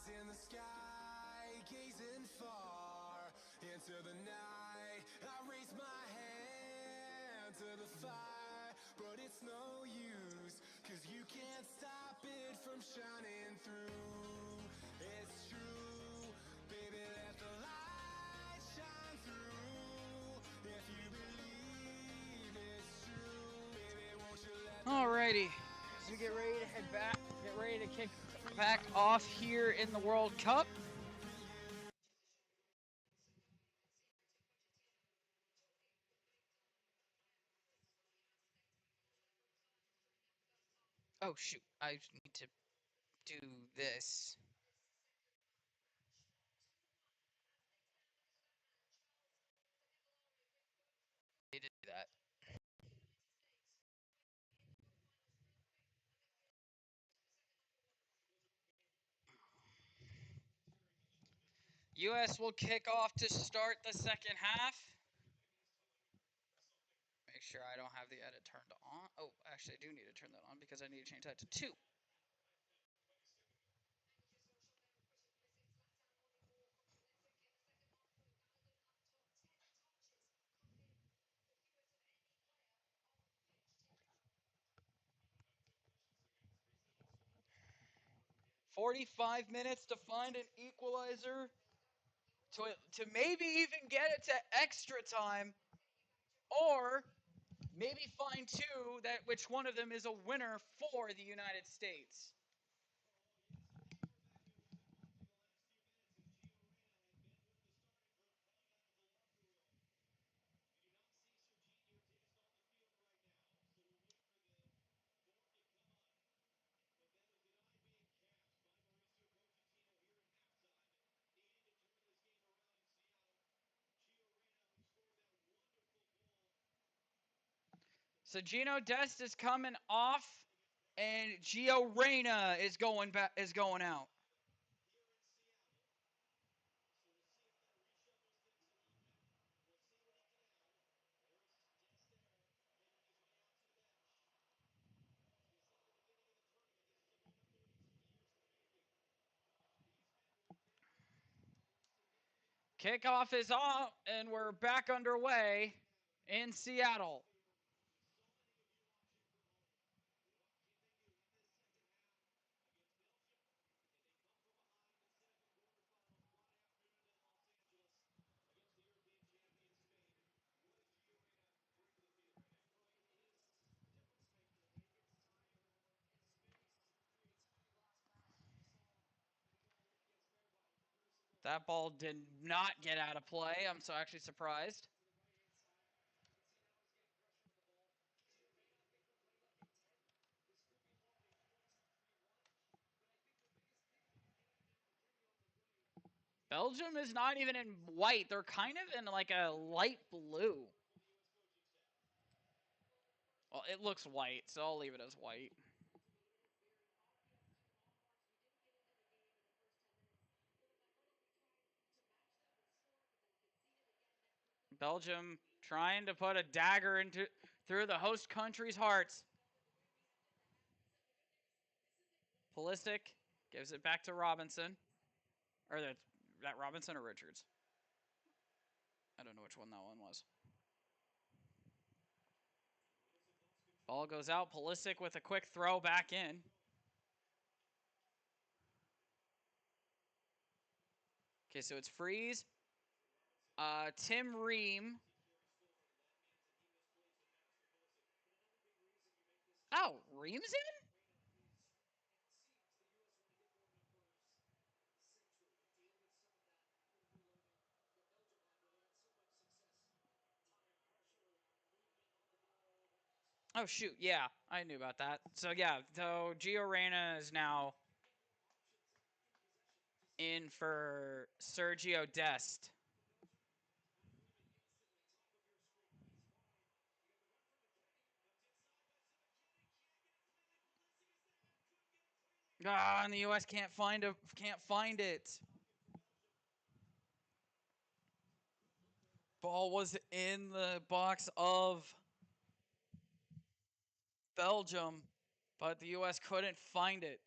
In the sky, gazing far into the night, I raise my hand to the fire, but it's no use, 'cause you can't stop it from shining through. It's true, baby, let the light shine through. If you believe it's true, baby, won't you let Alrighty, as we get ready to head back, get ready to kick back off here in the World Cup. Oh shoot, I need to do this. I need to do that. U.S. will kick off to start the second half. Make sure I don't have the edit turned on. Oh, actually, I do need to turn that on because I need to change that to 2. 45 minutes to find an equalizer, to maybe even get it to extra time, or maybe find 2 that which one of them is a winner for the United States. So Gino Dest is coming off, and Gio Reyna is going out. Kickoff is off, and we're back underway in Seattle. That ball did not get out of play. I'm so actually surprised. Belgium is not even in white. They're kind of in like a light blue. Well, it looks white, so I'll leave it as white. Belgium trying to put a dagger into through the host country's hearts. Pulisic gives it back to Robinson. Or that Robinson or Richards? I don't know which one that one was. Ball goes out. Pulisic with a quick throw back in. Okay, so it's Freeze. Tim Ream. Oh, Ream's in? Oh, shoot. Yeah, I knew about that. So, yeah, so Gio Reyna is now in for Sergio Dest. Ah, and the U.S. can't find it. Ball was in the box of Belgium, but the U.S. couldn't find it.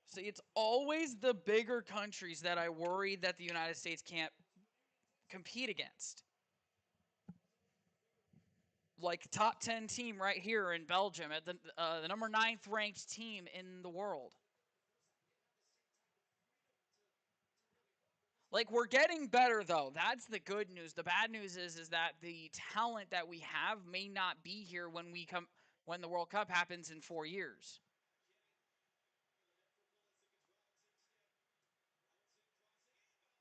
See, it's always the bigger countries that I worry that the United States can't compete against. Like top 10 team right here in Belgium at the number 9th ranked team in the world. Like we're getting better though. That's the good news. The bad news is that the talent that we have may not be here when the World Cup happens in 4 years.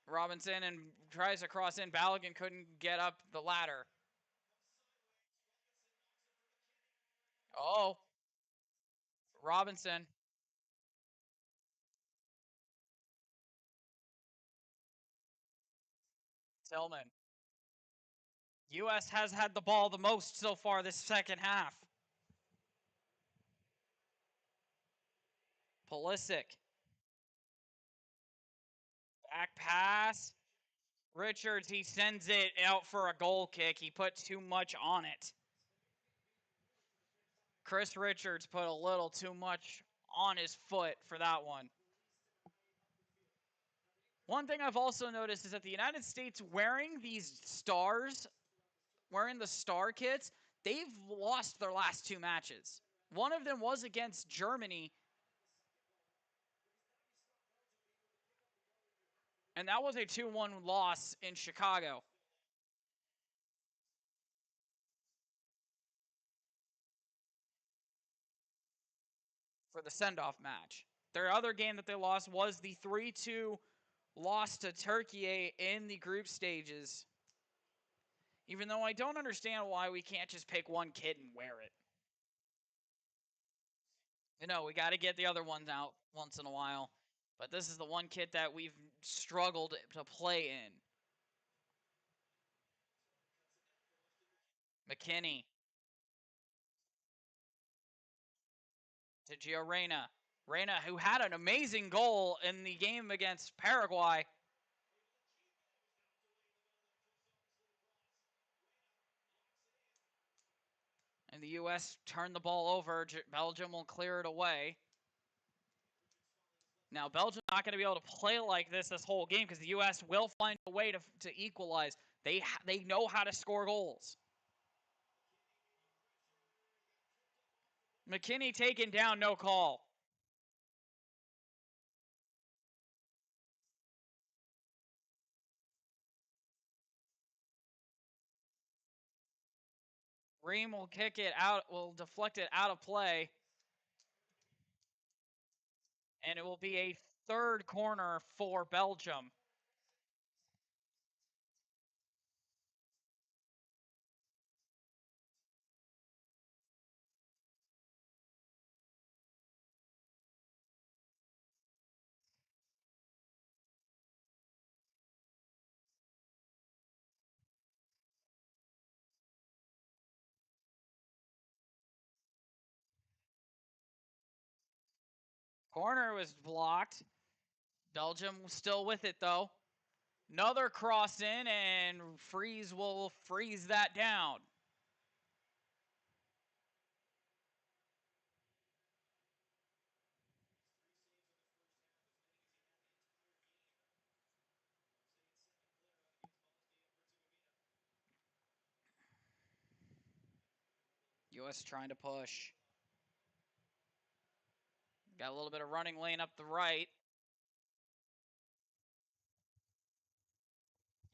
Robinson and tries to cross in. Balogun couldn't get up the ladder. Oh, Robinson. Tillman. U.S. has had the ball the most so far this second half. Pulisic. Back pass. Richards, he sends it out for a goal kick. He put too much on it. Chris Richards put a little too much on his foot for that one. One thing I've also noticed is that the United States wearing these stars, wearing the star kits, they've lost their last 2 matches. One of them was against Germany, and that was a 2-1 loss in Chicago. For the send-off match. Their other game that they lost was the 3-2 loss to Turkey in the group stages. Even though I don't understand why we can't just pick one kit and wear it. You know, we got to get the other ones out once in a while. But this is the one kit that we've struggled to play in. McKinney. To Gio Reyna. Reyna, who had an amazing goal in the game against Paraguay. And the U.S. turned the ball over. Belgium will clear it away. Now, Belgium's not going to be able to play like this whole game because the U.S. will find a way to equalize. They know how to score goals. McKinney taken down, no call. Ream will kick it out, will deflect it out of play. And it will be a third corner for Belgium. Corner was blocked. Belgium still with it, though. Another cross in, and Freeze will freeze that down. U.S. trying to push. Got a little bit of running lane up the right.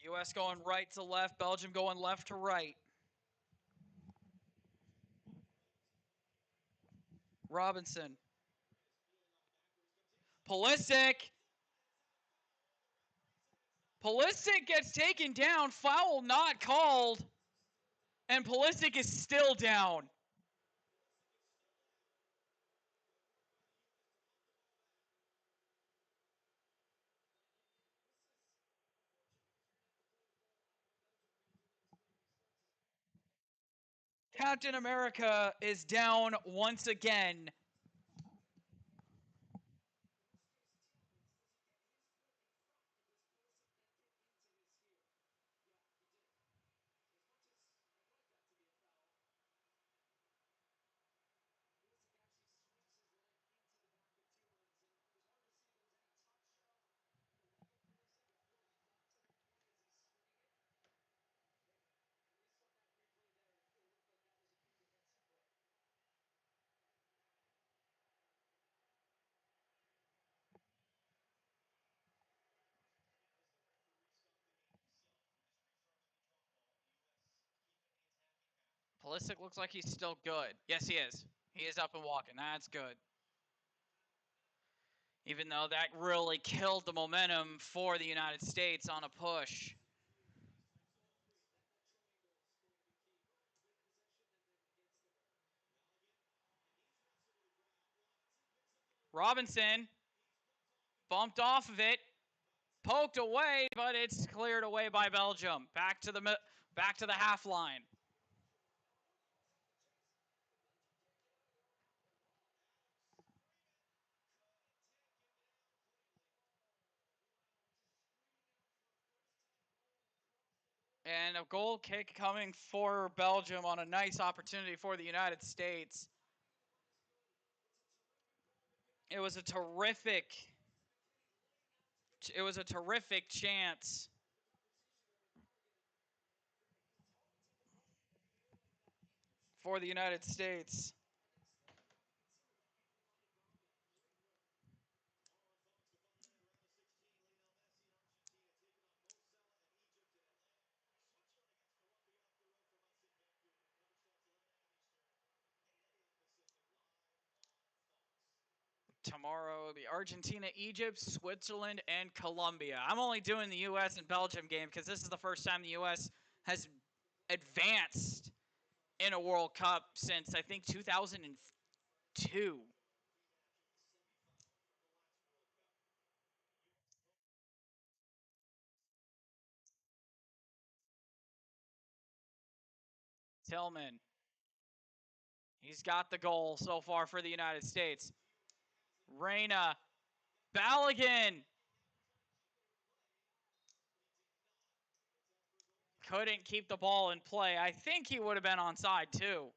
U.S. going right to left, Belgium going left to right. Robinson. Pulisic. Pulisic gets taken down, foul not called, and Pulisic is still down. Captain America is down once again. Pulisic looks like he's still good. Yes, he is. He is up and walking. That's good. Even though that really killed the momentum for the United States on a push. Robinson bumped off of it, poked away, but it's cleared away by Belgium. Back to the half line. And a goal kick coming for Belgium on a nice opportunity for the United States. It was a terrific chance for the United States. Tomorrow, the Argentina, Egypt, Switzerland, and Colombia. I'm only doing the U.S. and Belgium game because this is the first time the U.S. has advanced in a World Cup since, I think, 2002. Tillman. He's got the goal so far for the United States. Reyna. Balogun. Couldn't keep the ball in play. I think he would have been onside too.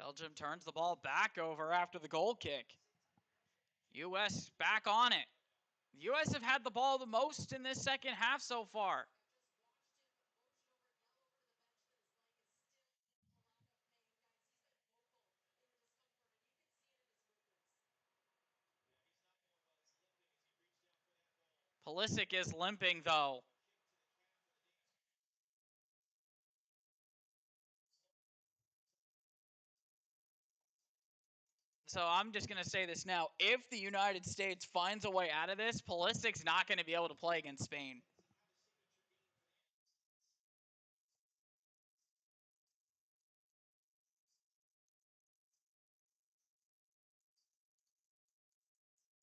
Belgium turns the ball back over after the goal kick. U.S. back on it. The U.S. have had the ball the most in this second half so far. Pulisic is limping, though. So I'm just going to say this now. If the United States finds a way out of this, Pulisic's not going to be able to play against Spain.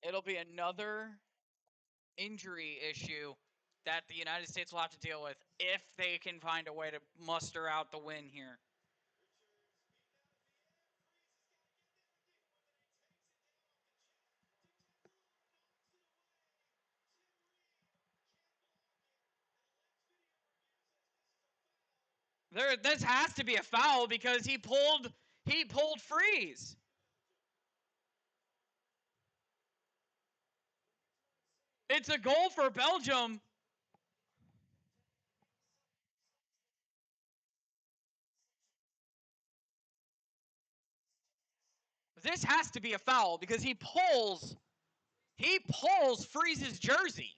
It'll be another injury issue that the United States will have to deal with if they can find a way to muster out the win here. This has to be a foul because he pulled Freeze. It's a goal for Belgium. This has to be a foul because he pulls Freeze's jersey.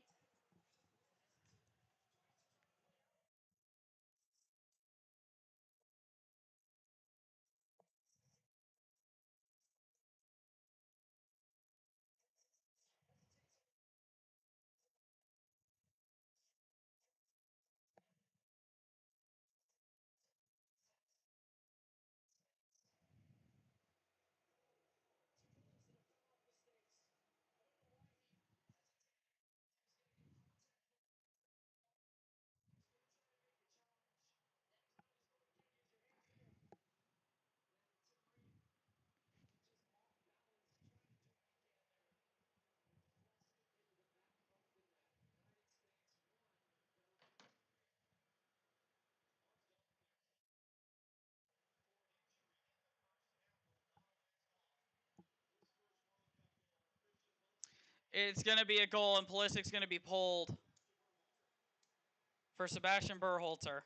It's going to be a goal, and Pulisic's going to be pulled for Sebastian Berhalter.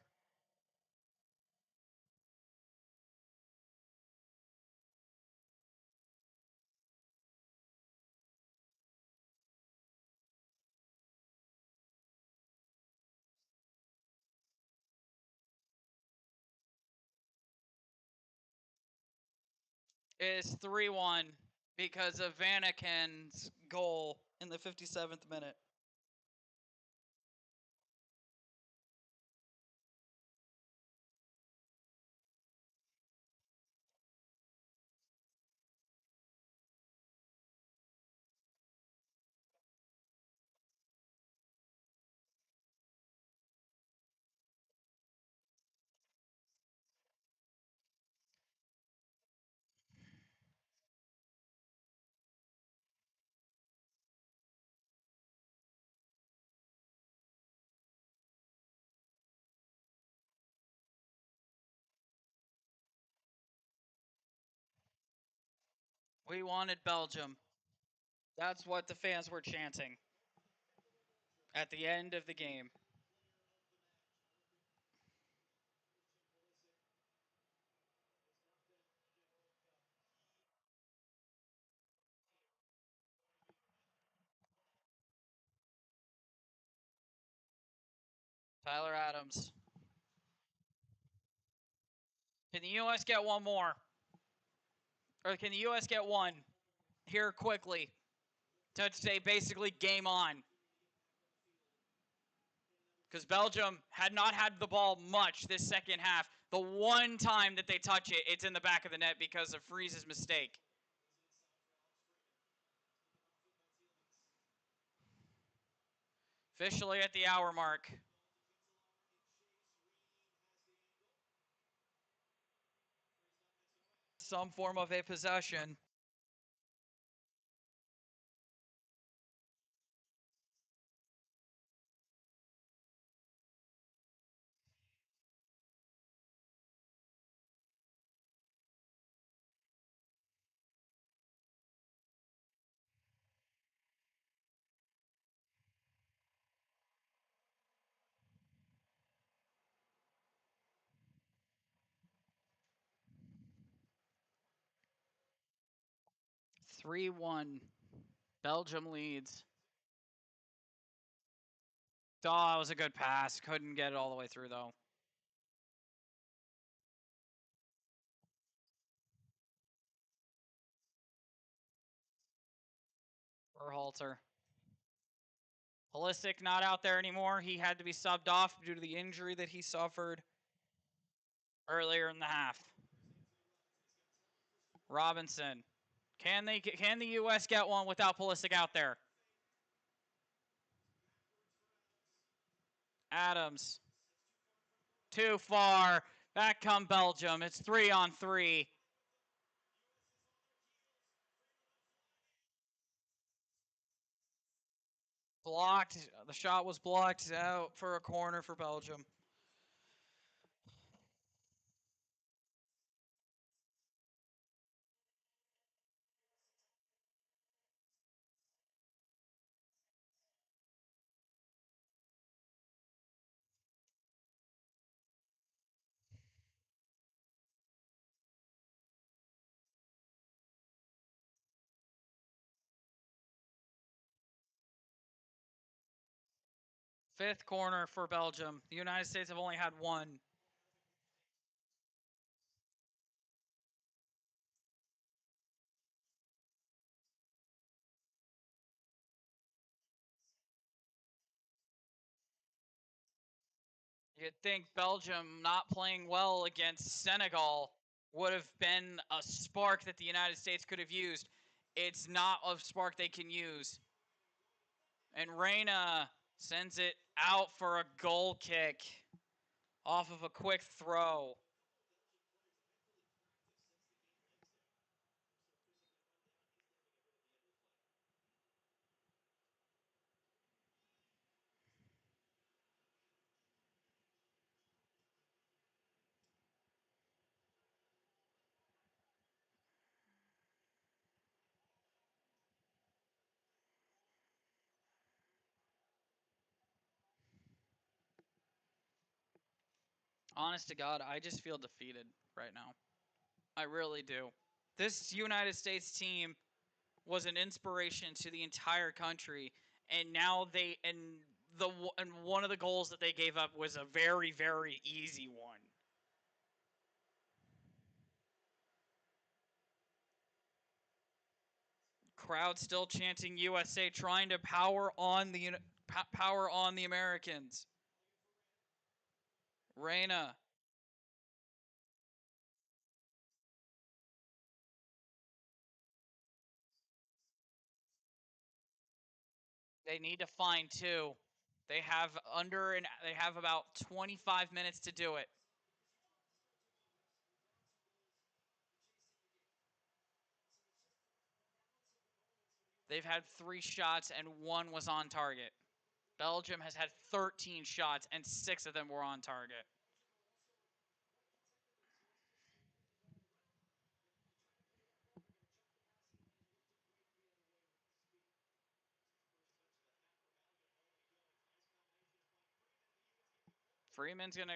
It's 3-1 because of Vanaken's goal in the 57th minute. We wanted Belgium. That's what the fans were chanting at the end of the game. Tyler Adams. Can the U.S. get one more? Or can the U.S. get one here quickly to say basically game on? Because Belgium had not had the ball much this second half. The one time that they touch it, it's in the back of the net because of Freeze's mistake. Officially at the hour mark. Some form of a possession. 3-1. Belgium leads. Oh, that was a good pass. Couldn't get it all the way through, though. Berhalter. Pulisic not out there anymore. He had to be subbed off due to the injury that he suffered earlier in the half. Robinson. Can the US get one without Pulisic out there? Adams. Too far. Back come Belgium. It's 3-on-3. Blocked. The shot was blocked out for a corner for Belgium. Fifth corner for Belgium. The United States have only had one. You'd think Belgium not playing well against Senegal would have been a spark that the United States could have used. It's not a spark they can use. And Reyna sends it out for a goal kick off of a quick throw. Honest to God, I just feel defeated right now. I really do. This United States team was an inspiration to the entire country, and now and one of the goals that they gave up was a very, very easy one. Crowd still chanting USA, trying to power on the Americans. Reyna. They need to find two. They have about 25 minutes to do it. They've had 3 shots and 1 was on target. Belgium has had 13 shots and 6 of them were on target. Freeman's gonna.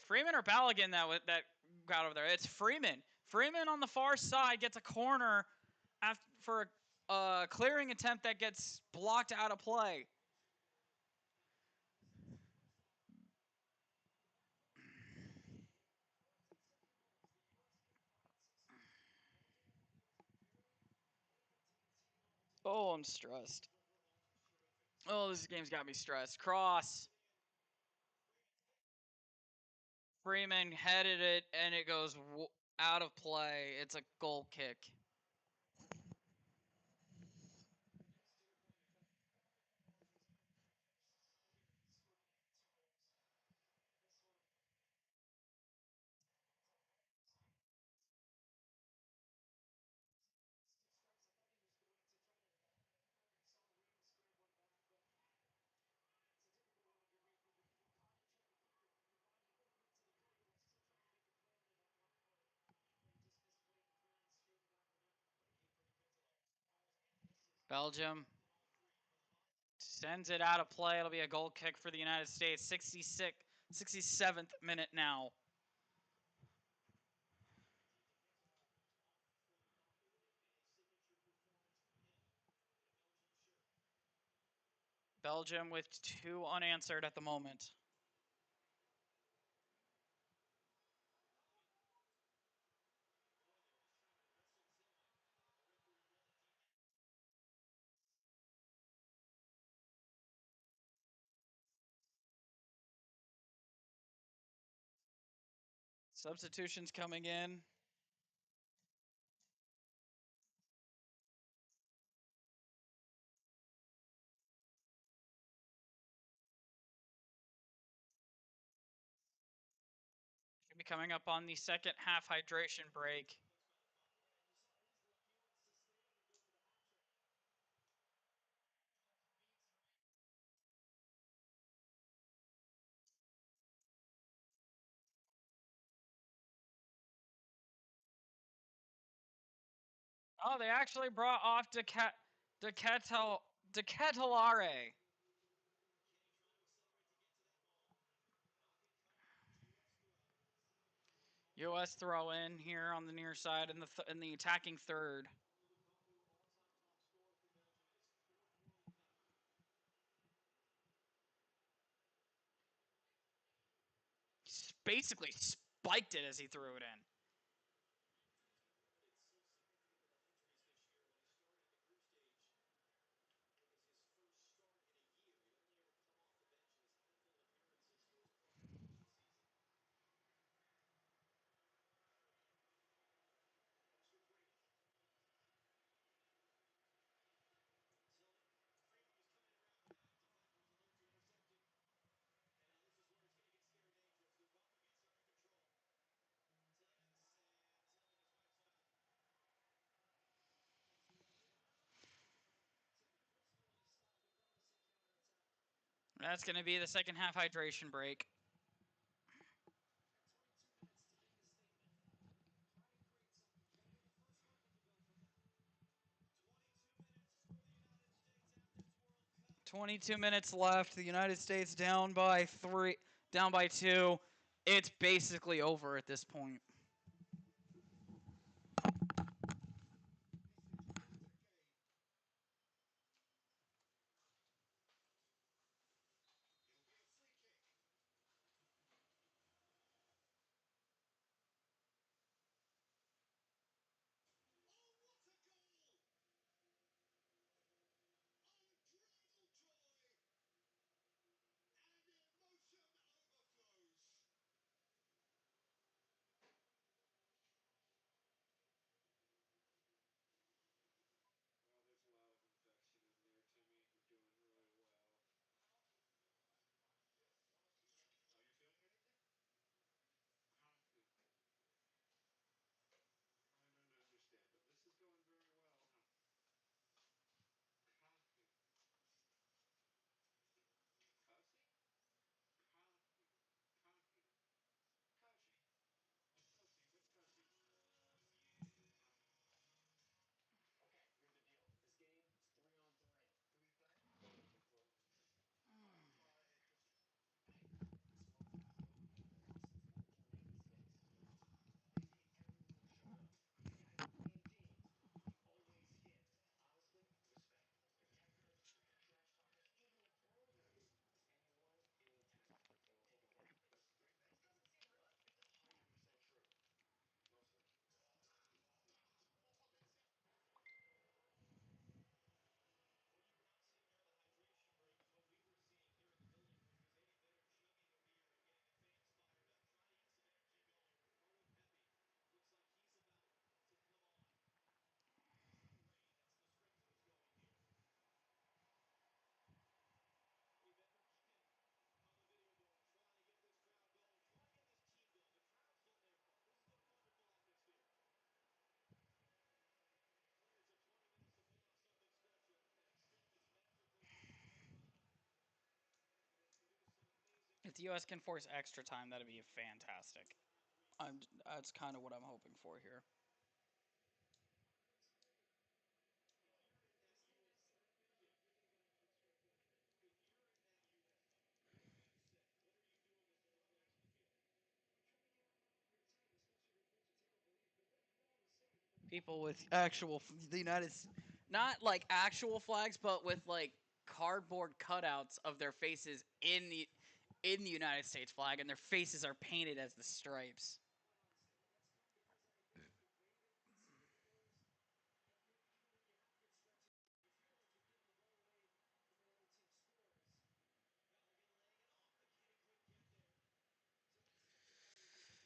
Freeman or Balogun that got over there? It's Freeman. Freeman on the far side gets a corner for a clearing attempt that gets blocked out of play. Oh, I'm stressed. Oh, this game's got me stressed. Cross. Freeman headed it, and it goes out of play. It's a goal kick. Belgium sends it out of play. It'll be a goal kick for the United States. 67th minute now. Belgium with 2 unanswered at the moment. Substitutions coming in. Should be coming up on the second half hydration break. Oh, they actually brought off Deketelare. US throw in here on the near side in the attacking third. Basically spiked it as he threw it in. That's going to be the second half hydration break. $22 left. The United States down by 2. It's basically over at this point. If the U.S. can force extra time, that'd be fantastic. That's kind of what I'm hoping for here. People with the United, not like actual flags, but with like cardboard cutouts of their faces in the United States flag, and their faces are painted as the stripes.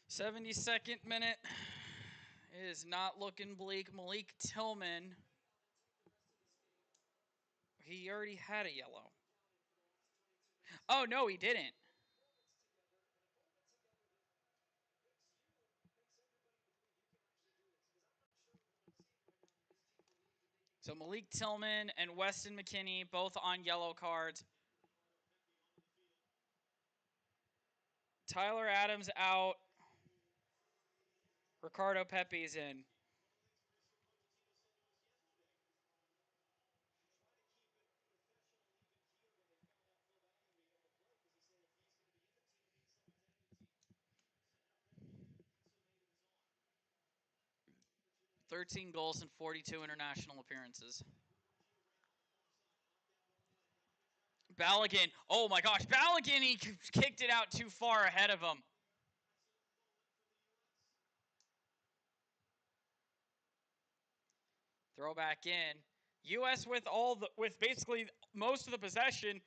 '72nd minute is not looking bleak. Malik Tillman, he already had a yellow. Oh, no, he didn't. So Malik Tillman and Weston McKinney both on yellow cards. Tyler Adams out. Ricardo Pepe's in. "13 goals and 42 international appearances." Balogun. Oh my gosh, Balogun, he kicked it out too far ahead of him. Throw back in. U.S. with basically most of the possession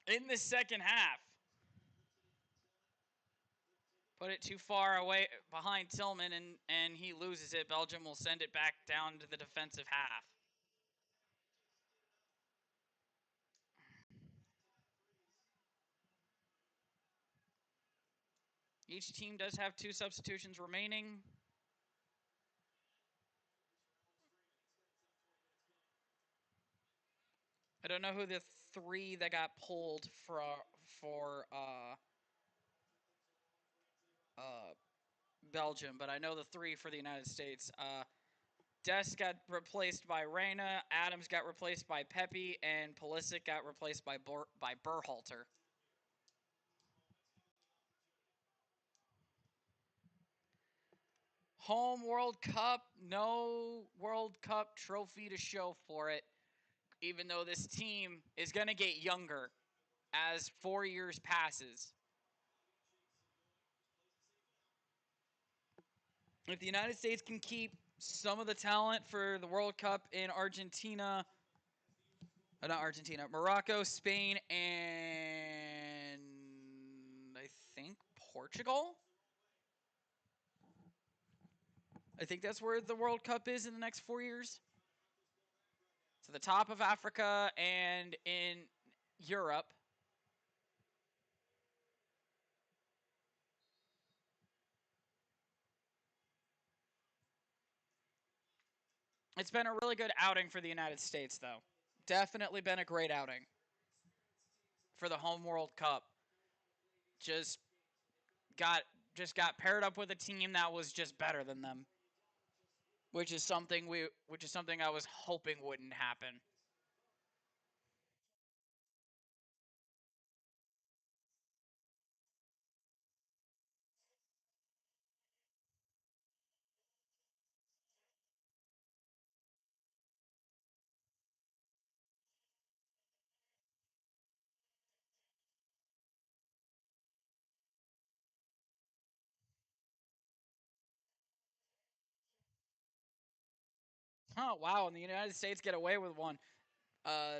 in the second half. Put it too far away behind Tillman, and he loses it. Belgium will send it back down to the defensive half. Each team does have 2 substitutions remaining. I don't know who the 3 that got pulled for Belgium, but I know the 3 for the United States. Dest got replaced by Reyna, Adams got replaced by Pepe, and Pulisic got replaced by Berhalter. Home World Cup, no World Cup trophy to show for it, even though this team is going to get younger as 4 years passes. If the United States can keep some of the talent for the World Cup in Argentina, not Argentina, Morocco, Spain, and I think Portugal. I think that's where the World Cup is in the next 4 years. So the top of Africa and in Europe. It's been a really good outing for the United States, though. Definitely been a great outing for the home World Cup. Just got paired up with a team that was just better than them, which is something I was hoping wouldn't happen. Oh wow! And the United States get away with one. I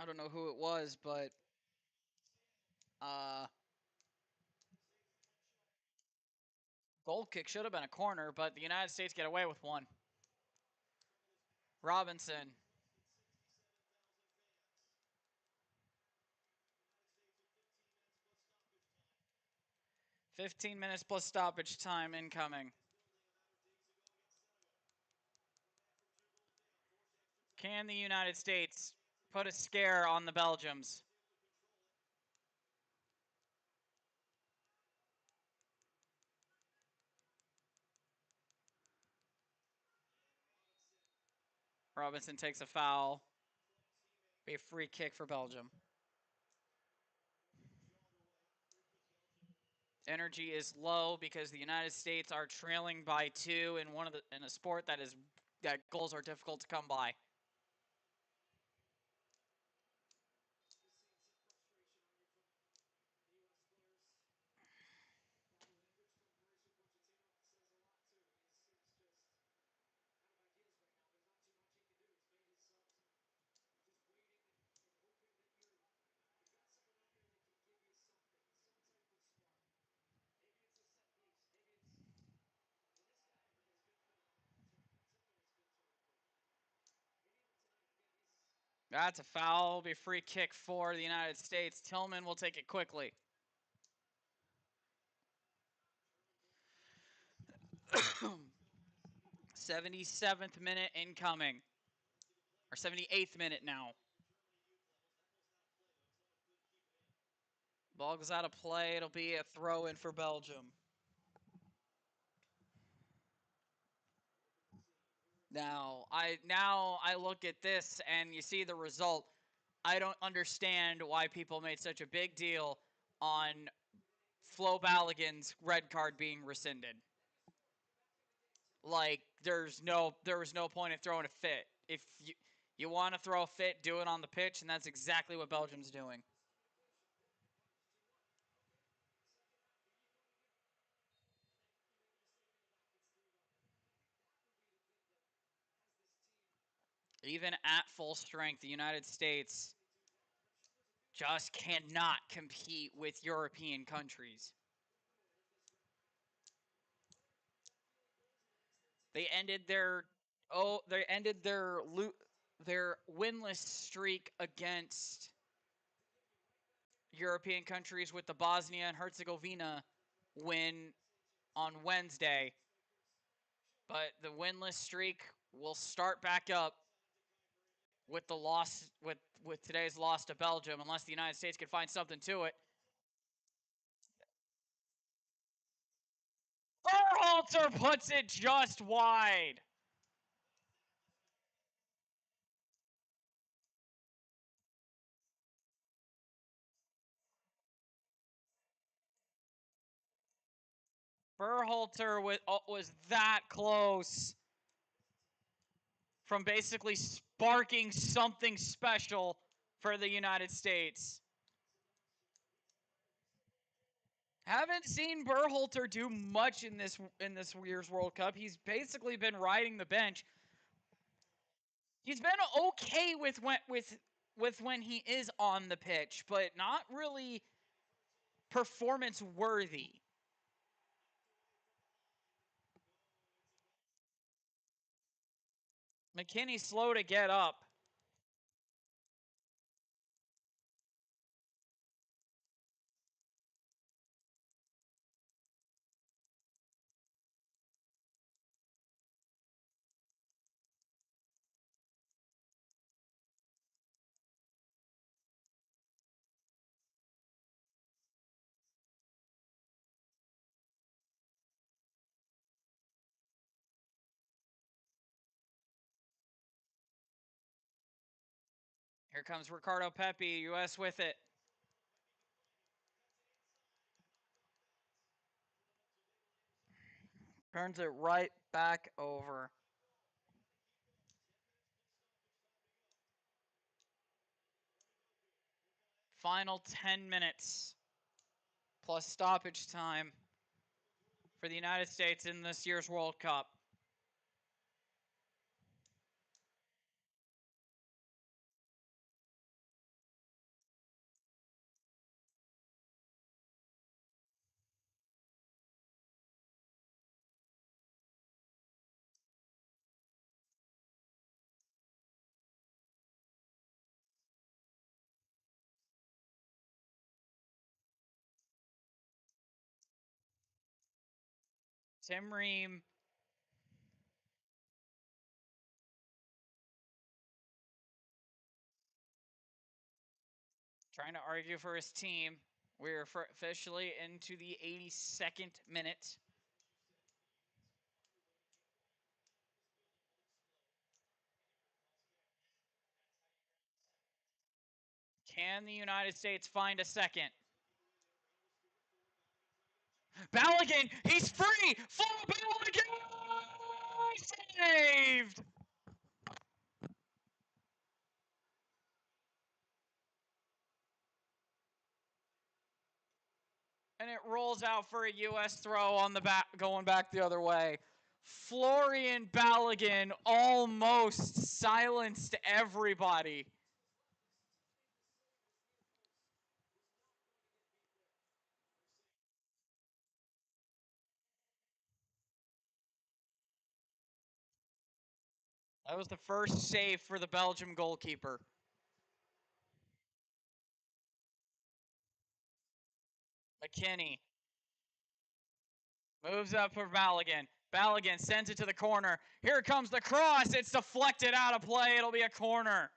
don't know who it was, but goal kick should have been a corner, but the United States get away with one. Robinson. 15 minutes plus stoppage time incoming. Can the United States put a scare on the Belgians? Robinson takes a foul. Be a free kick for Belgium. Energy is low because the United States are trailing by 2 in a sport that goals are difficult to come by. That's a foul. It'll be a free kick for the United States. Tillman will take it quickly. '77th minute incoming. Or 78th minute now. Ball goes out of play. It'll be a throw in for Belgium. Now I look at this and you see the result. I don't understand why people made such a big deal on Flo Balogun's red card being rescinded. Like there was no point in throwing a fit. If you want to throw a fit, do it on the pitch, and that's exactly what Belgium's doing. Even at full strength, the United States just cannot compete with European countries. They ended their winless streak against European countries with the Bosnia and Herzegovina win on Wednesday. But the winless streak will start back up with the loss with today's loss to Belgium, unless the United States can find something to it. Berhalter puts it just wide. Berhalter was that close from basically sparking something special for the United States. Haven't seen Berhalter do much in this year's World Cup. He's basically been riding the bench. He's been okay with when he is on the pitch, but not really performance worthy. McKinney's slow to get up. Here comes Ricardo Pepi, U.S. with it. Turns it right back over. Final 10 minutes plus stoppage time for the United States in this year's World Cup. Tim Ream trying to argue for his team. We're officially into the 82nd minute. Can the United States find a second? Balogun, he's free! For Balogun! Saved! And it rolls out for a U.S. throw on the back, going back the other way. Florian Balogun almost silenced everybody. That was the first save for the Belgium goalkeeper. McKinney moves up for Balogun. Balogun sends it to the corner. Here comes the cross. It's deflected out of play. It'll be a corner.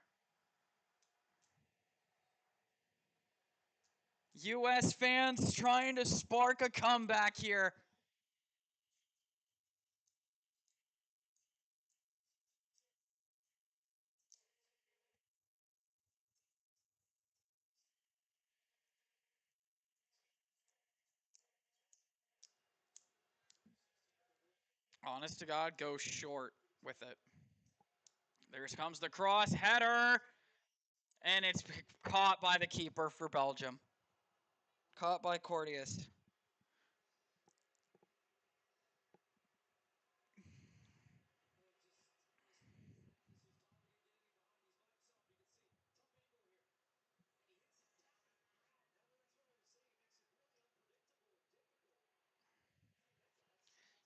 U.S. fans trying to spark a comeback here. Honest to God, go short with it. There comes the cross, header, and it's caught by the keeper for Belgium. Caught by Cortius.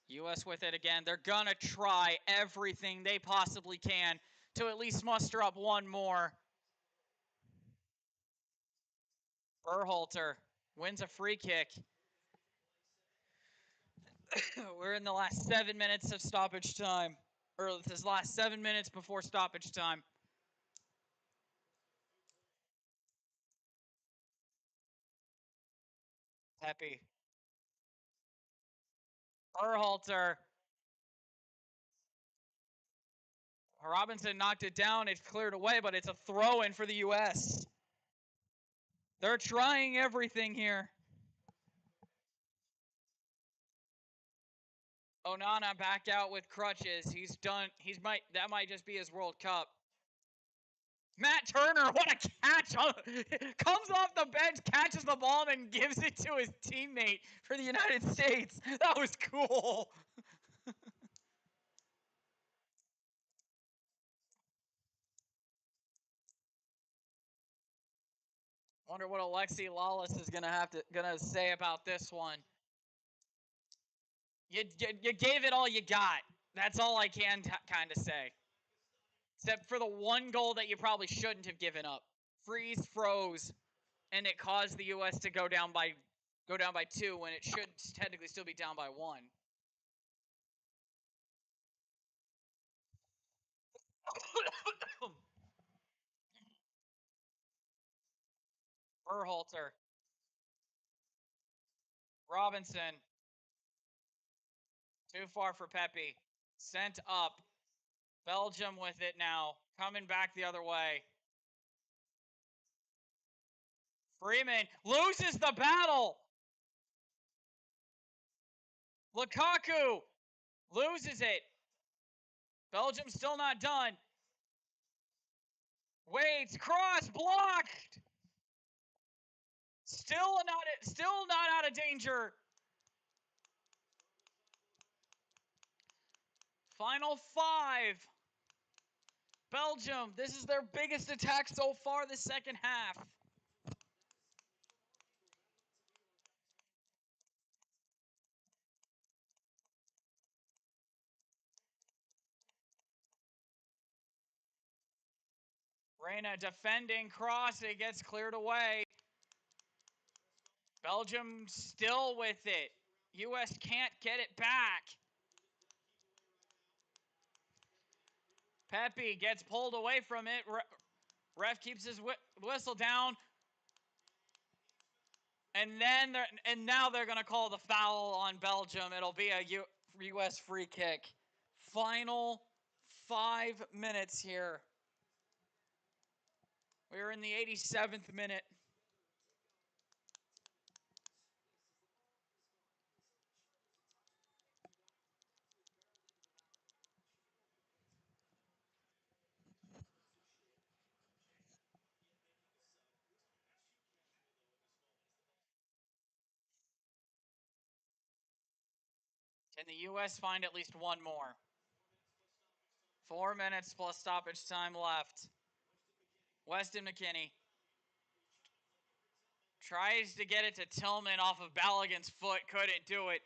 U.S. with it again. They're going to try everything they possibly can to at least muster up one more. Berhalter wins a free kick. We're in the last 7 minutes of stoppage time. Or this last 7 minutes before stoppage time. Pepe. Berhalter. Robinson knocked it down. It's cleared away, but it's a throw-in for the U.S. They're trying everything here. Onana back out with crutches. He's done. That might just be his World Cup. Matt Turner, what a catch! Comes off the bench, catches the ball, and gives it to his teammate for the United States. That was cool. Wonder what Alexi Lawless is gonna say about this one. You gave it all you got. That's all I can kind of say. Except for the one goal that you probably shouldn't have given up. Froze, and it caused the U.S. to go down by 2 when it should technically still be down by 1. Berhalter. Robinson. Too far for Pepe. Sent up. Belgium with it now. Coming back the other way. Freeman loses the battle. Lukaku loses it. Belgium still not done. Waits, cross, blocked. Still not out of danger. Final 5. Belgium, this is their biggest attack so far this second half. Reyna defending, cross, it gets cleared away. Belgium still with it. U.S. can't get it back. Pepe gets pulled away from it. Ref keeps his whistle down. And now they're going to call the foul on Belgium. It'll be a U.S. free kick. Final 5 minutes here. We're in the 87th minute. Can the U.S. find at least one more? 4 minutes plus stoppage time left. Weston McKinney tries to get it to Tillman off of Balogun's foot. Couldn't do it.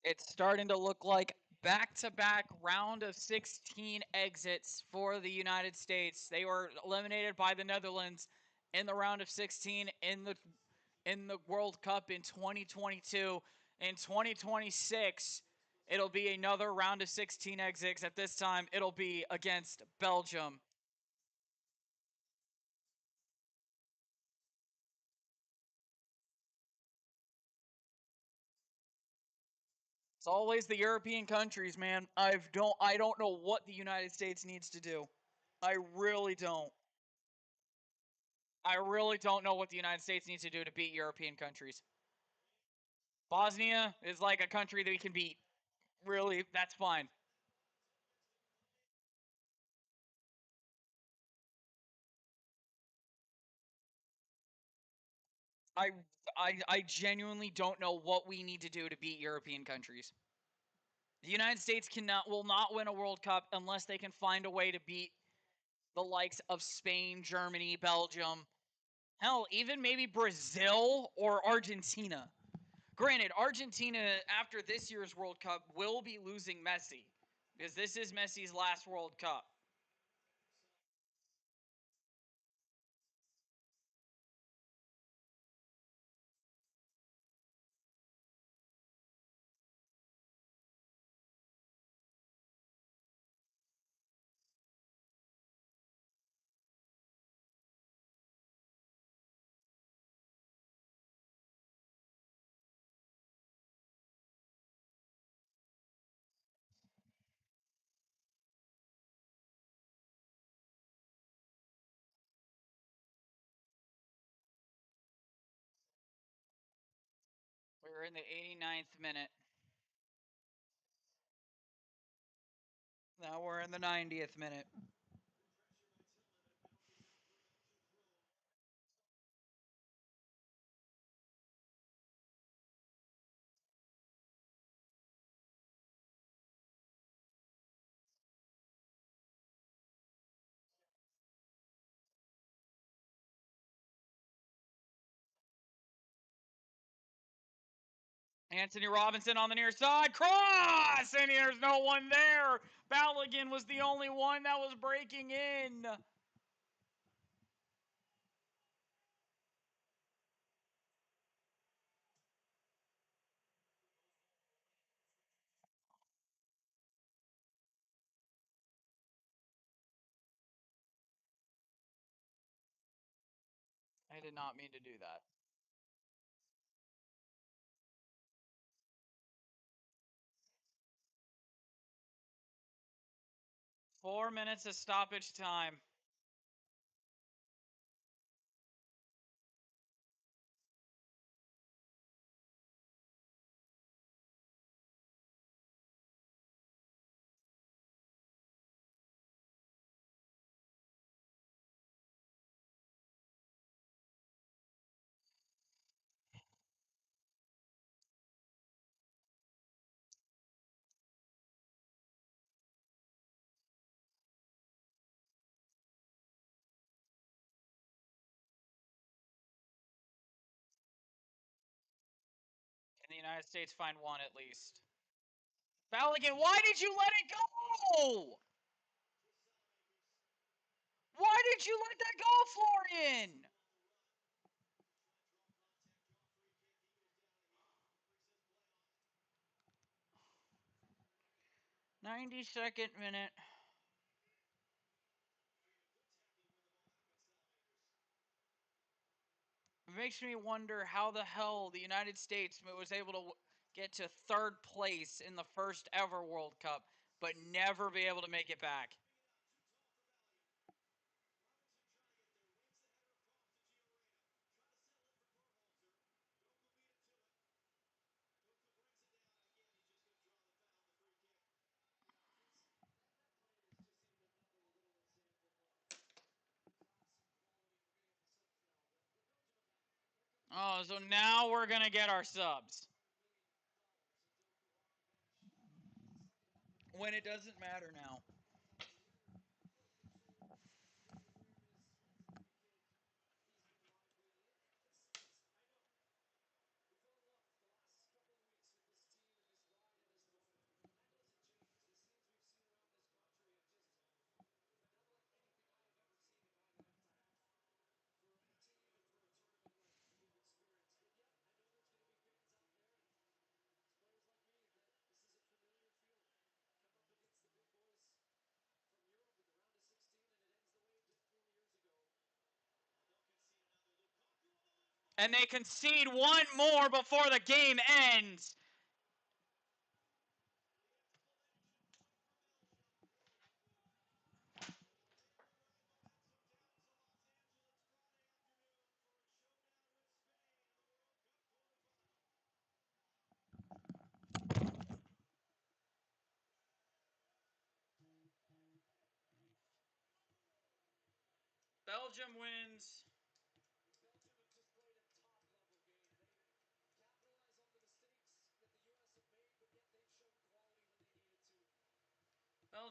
It's starting to look like back-to-back round of 16 exits for the United States. They were eliminated by the Netherlands in the round of 16 in the World Cup in 2022. In 2026, it'll be another round of 16 exits. At this time, it'll be against Belgium. It's always the European countries, man. I don't know what the United States needs to do. I really don't. I really don't know what the United States needs to do to beat European countries. Bosnia is like a country that we can beat. Really, that's fine. I I genuinely don't know what we need to do to beat European countries. The United States will not win a World Cup unless they can find a way to beat the likes of Spain, Germany, Belgium, hell, even maybe Brazil or Argentina. Granted, Argentina after this year's World Cup will be losing Messi because this is Messi's last World Cup. We're in the 89th minute. Now we're in the 90th minute. Anthony Robinson on the near side. Cross! And there's no one there. Balogun was the only one that was breaking in. I did not mean to do that. Four minutes of stoppage time. Can the United States find one at least? Balogun, why did you let it go? Why did you let that go, Florian? '92nd minute. It makes me wonder how the hell the United States was able to get to third place in the first ever World Cup, but never be able to make it back. Oh, so now we're going to get our subs. When it doesn't matter now. And they concede one more before the game ends. Belgium wins